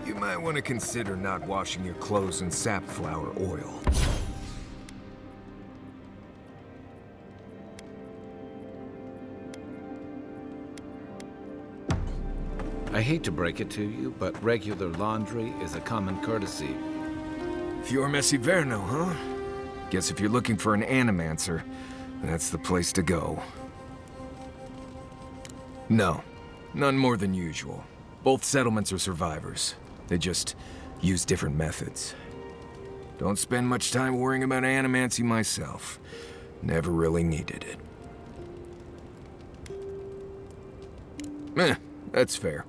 You might want to consider not washing your clothes in safflower oil. I hate to break it to you, but regular laundry is a common courtesy. Fior Messiverno, huh? Guess if you're looking for an animancer, that's the place to go. No, none more than usual. Both settlements are survivors. They just use different methods. Don't spend much time worrying about animancy myself. Never really needed it. That's fair.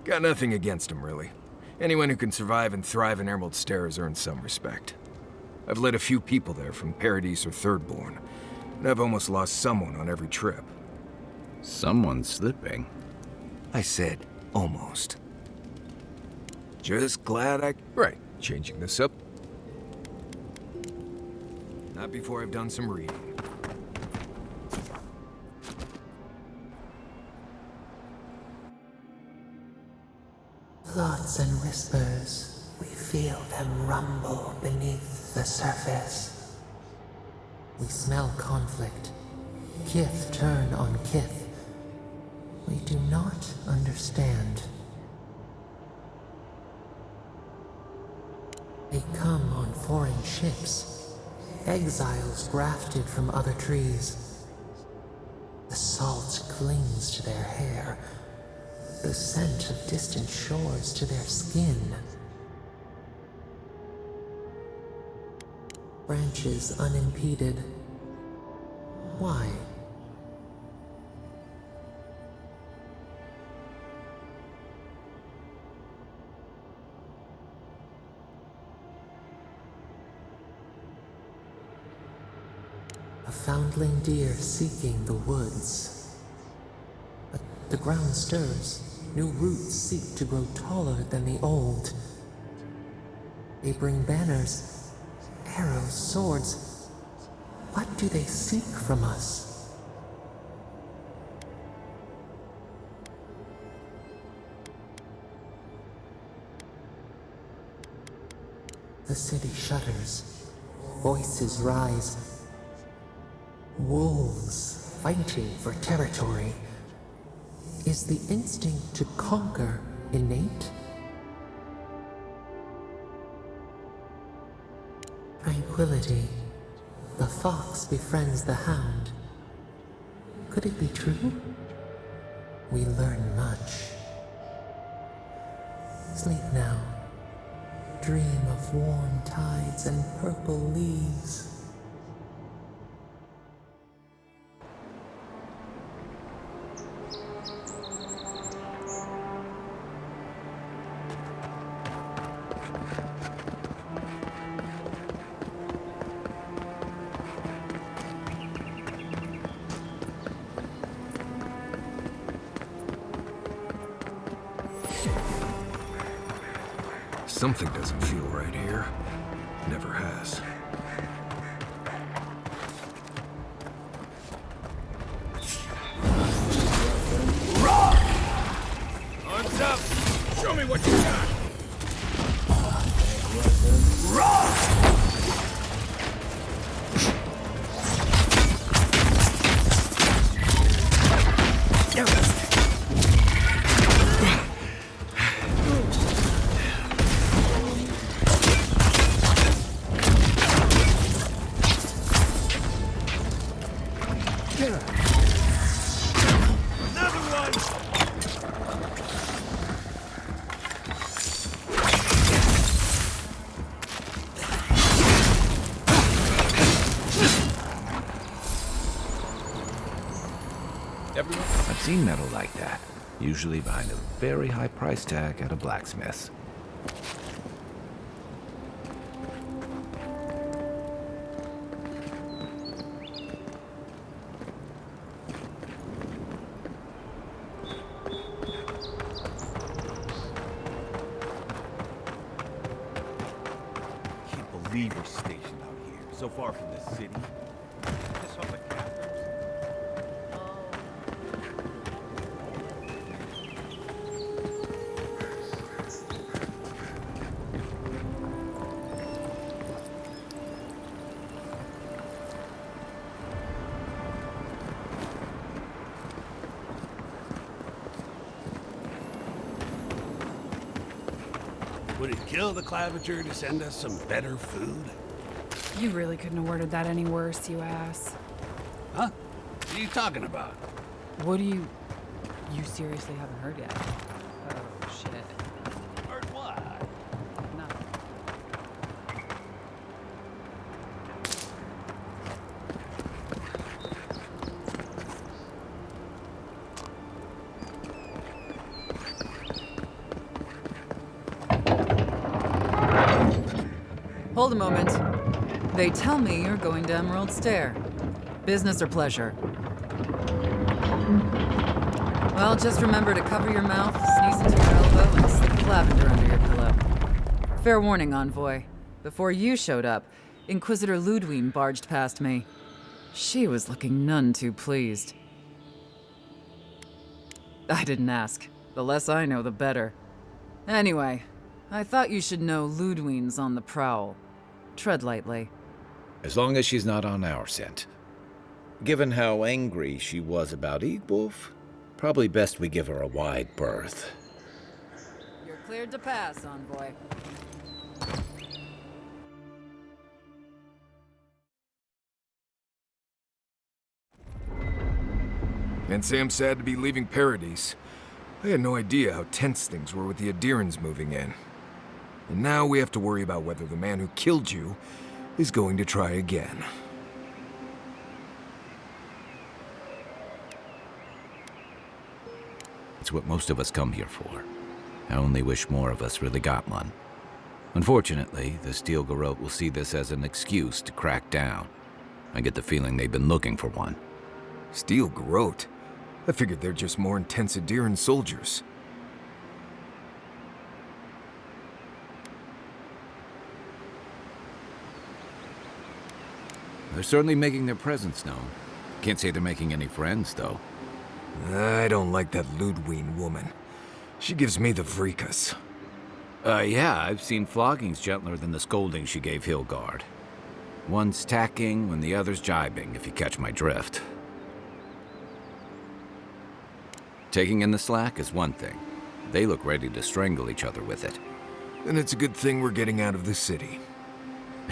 Got nothing against them, really. Anyone who can survive and thrive in Emerald Stair has earned some respect. I've led a few people there from Paradise or Thirdborn, and I've almost lost someone on every trip. Someone's slipping. I said almost. Just glad I... Right, changing this up. Not before I've done some reading. Thoughts and whispers, we feel them rumble beneath the surface. We smell conflict. Kith turn on kith. We do not understand. They come on foreign ships, exiles grafted from other trees. The salt clings to their hair, the scent of distant shores to their skin. branches unimpeded. Why? A foundling deer seeking the woods. But the ground stirs. New roots seek to grow taller than the old. They bring banners, arrows, swords. What do they seek from us? The city shudders. Voices rise. Wolves fighting for territory. Is the instinct to conquer innate? Tranquility. The fox befriends the hound. Could it be true? We learn much. Sleep now. Dream of warm tides and purple leaves. Something doesn't feel right here. Never has. Arms up! Show me what you got! I've seen metal like that, usually behind a very high price tag at a blacksmith's. Can't believe we're stationed out here, so far from the city. Piss off the captors. Would it kill the claviger to send us some better food? You really couldn't have worded that any worse, you ass. Huh? What are you talking about? What do you... You seriously haven't heard yet? Oh, shit. Heard what? Nothing. Hold a moment. They tell me you're going to Emerald Stair. Business or pleasure? Well, just remember to cover your mouth, sneeze into your elbow, and slip lavender under your pillow. Fair warning, Envoy. Before you showed up, Inquisitor Ludwine barged past me. She was looking none too pleased. I didn't ask. The less I know, the better. Anyway, I thought you should know Ludwine's on the prowl. Tread lightly. As long as she's not on our scent. Given how angry she was about Eagwolf, probably best we give her a wide berth. You're cleared to pass, Envoy. And Sam sad to be leaving Paradise. I had no idea how tense things were with the Adirans moving in. And now we have to worry about whether the man who killed you is going to try again. It's what most of us come here for. I only wish more of us really got one. Unfortunately, the Steel Garrote will see this as an excuse to crack down. I get the feeling they've been looking for one. Steel Garrote? I figured they're just more intense Adiran soldiers. They're certainly making their presence known. Can't say they're making any friends, though. I don't like that Ludwig woman. She gives me the vreekas. Yeah, I've seen floggings gentler than the scolding she gave Hilgard. One's tacking when the other's jibing, if you catch my drift. Taking in the slack is one thing. They look ready to strangle each other with it. And it's a good thing we're getting out of the city.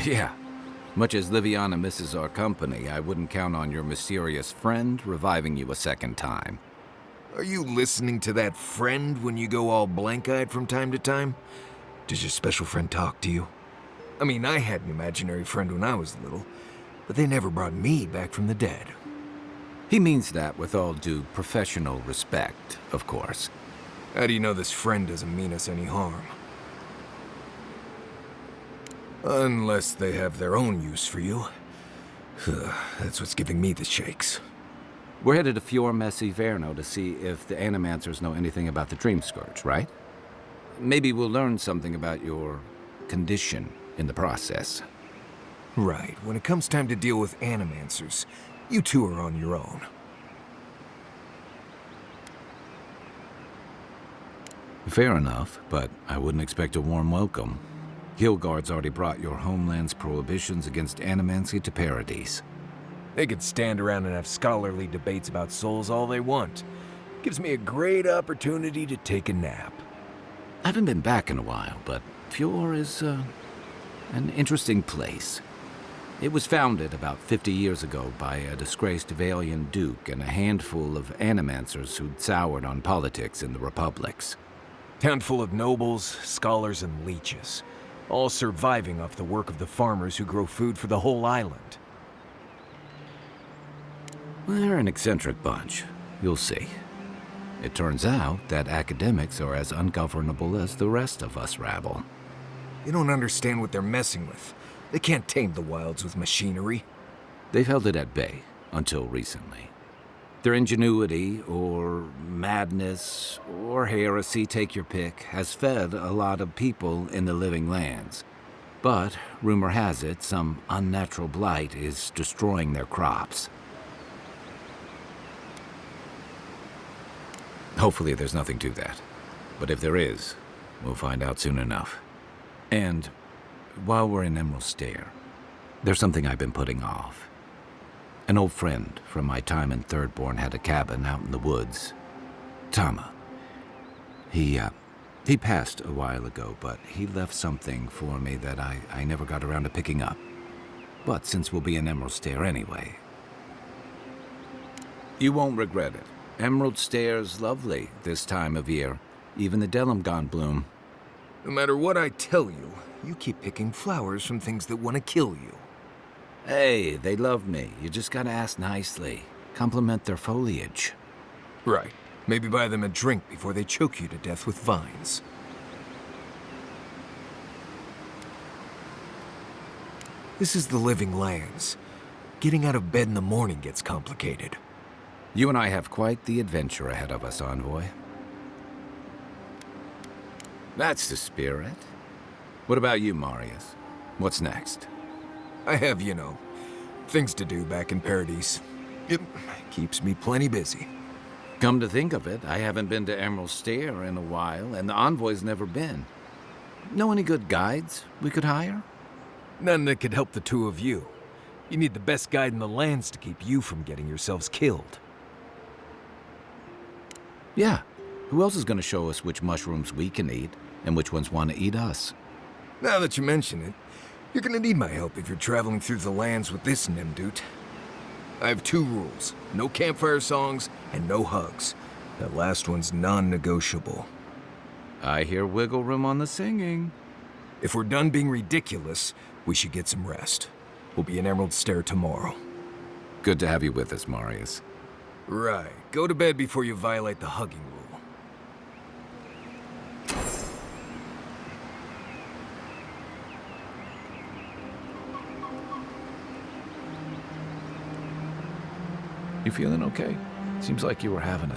Yeah. Much as Liviana misses our company, I wouldn't count on your mysterious friend reviving you a second time. Are you listening to that friend when you go all blank-eyed from time to time? Does your special friend talk to you? I mean, I had an imaginary friend when I was little, but they never brought me back from the dead. He means that with all due professional respect, of course. How do you know this friend doesn't mean us any harm? Unless they have their own use for you. That's what's giving me the shakes. We're headed to Fior Messi Verno to see if the Animancers know anything about the Dream Scourge, right? Maybe we'll learn something about your condition in the process. Right. When it comes time to deal with Animancers, you two are on your own. Fair enough, but I wouldn't expect a warm welcome. Hilgard's already brought your homeland's prohibitions against animancy to paradise. They could stand around and have scholarly debates about souls all they want. Gives me a great opportunity to take a nap. I haven't been back in a while, but Fior is, an interesting place. It was founded about 50 years ago by a disgraced Valian duke and a handful of animancers who'd soured on politics in the republics. Town full of nobles, scholars, and leeches. All surviving off the work of the farmers who grow food for the whole island. They're an eccentric bunch. You'll see. It turns out that academics are as ungovernable as the rest of us rabble. You don't understand what they're messing with. They can't tame the wilds with machinery. They've held it at bay, until recently. Their ingenuity, or madness, or heresy, take your pick, has fed a lot of people in the living lands. But, rumor has it, some unnatural blight is destroying their crops. Hopefully there's nothing to that. But if there is, we'll find out soon enough. And, while we're in Emerald Stair, there's something I've been putting off. An old friend from my time in Thirdborn had a cabin out in the woods. Tama. He passed a while ago, but he left something for me that I never got around to picking up. But since we'll be in Emerald Stair anyway... You won't regret it. Emerald Stair's lovely this time of year. Even the Delumgon bloom. No matter what I tell you, you keep picking flowers from things that want to kill you. Hey, they love me. You just gotta ask nicely. Compliment their foliage. Right. Maybe buy them a drink before they choke you to death with vines. This is the living lands. Getting out of bed in the morning gets complicated. You and I have quite the adventure ahead of us, Envoy. That's the spirit. What about you, Marius? What's next? I have, things to do back in Paradise. It keeps me plenty busy. Come to think of it, I haven't been to Emerald Stair in a while, and the Envoy's never been. Know any good guides we could hire? None that could help the two of you. You need the best guide in the lands to keep you from getting yourselves killed. Yeah. Who else is going to show us which mushrooms we can eat, and which ones want to eat us? Now that you mention it, you're gonna need my help if you're traveling through the lands with this Nimdut. I have 2 rules. No campfire songs, and no hugs. That last one's non-negotiable. I hear wiggle room on the singing. If we're done being ridiculous, we should get some rest. We'll be in Emerald Stair tomorrow. Good to have you with us, Marius. Right. Go to bed before you violate the hugging rule. You feeling okay? Seems like you were having a...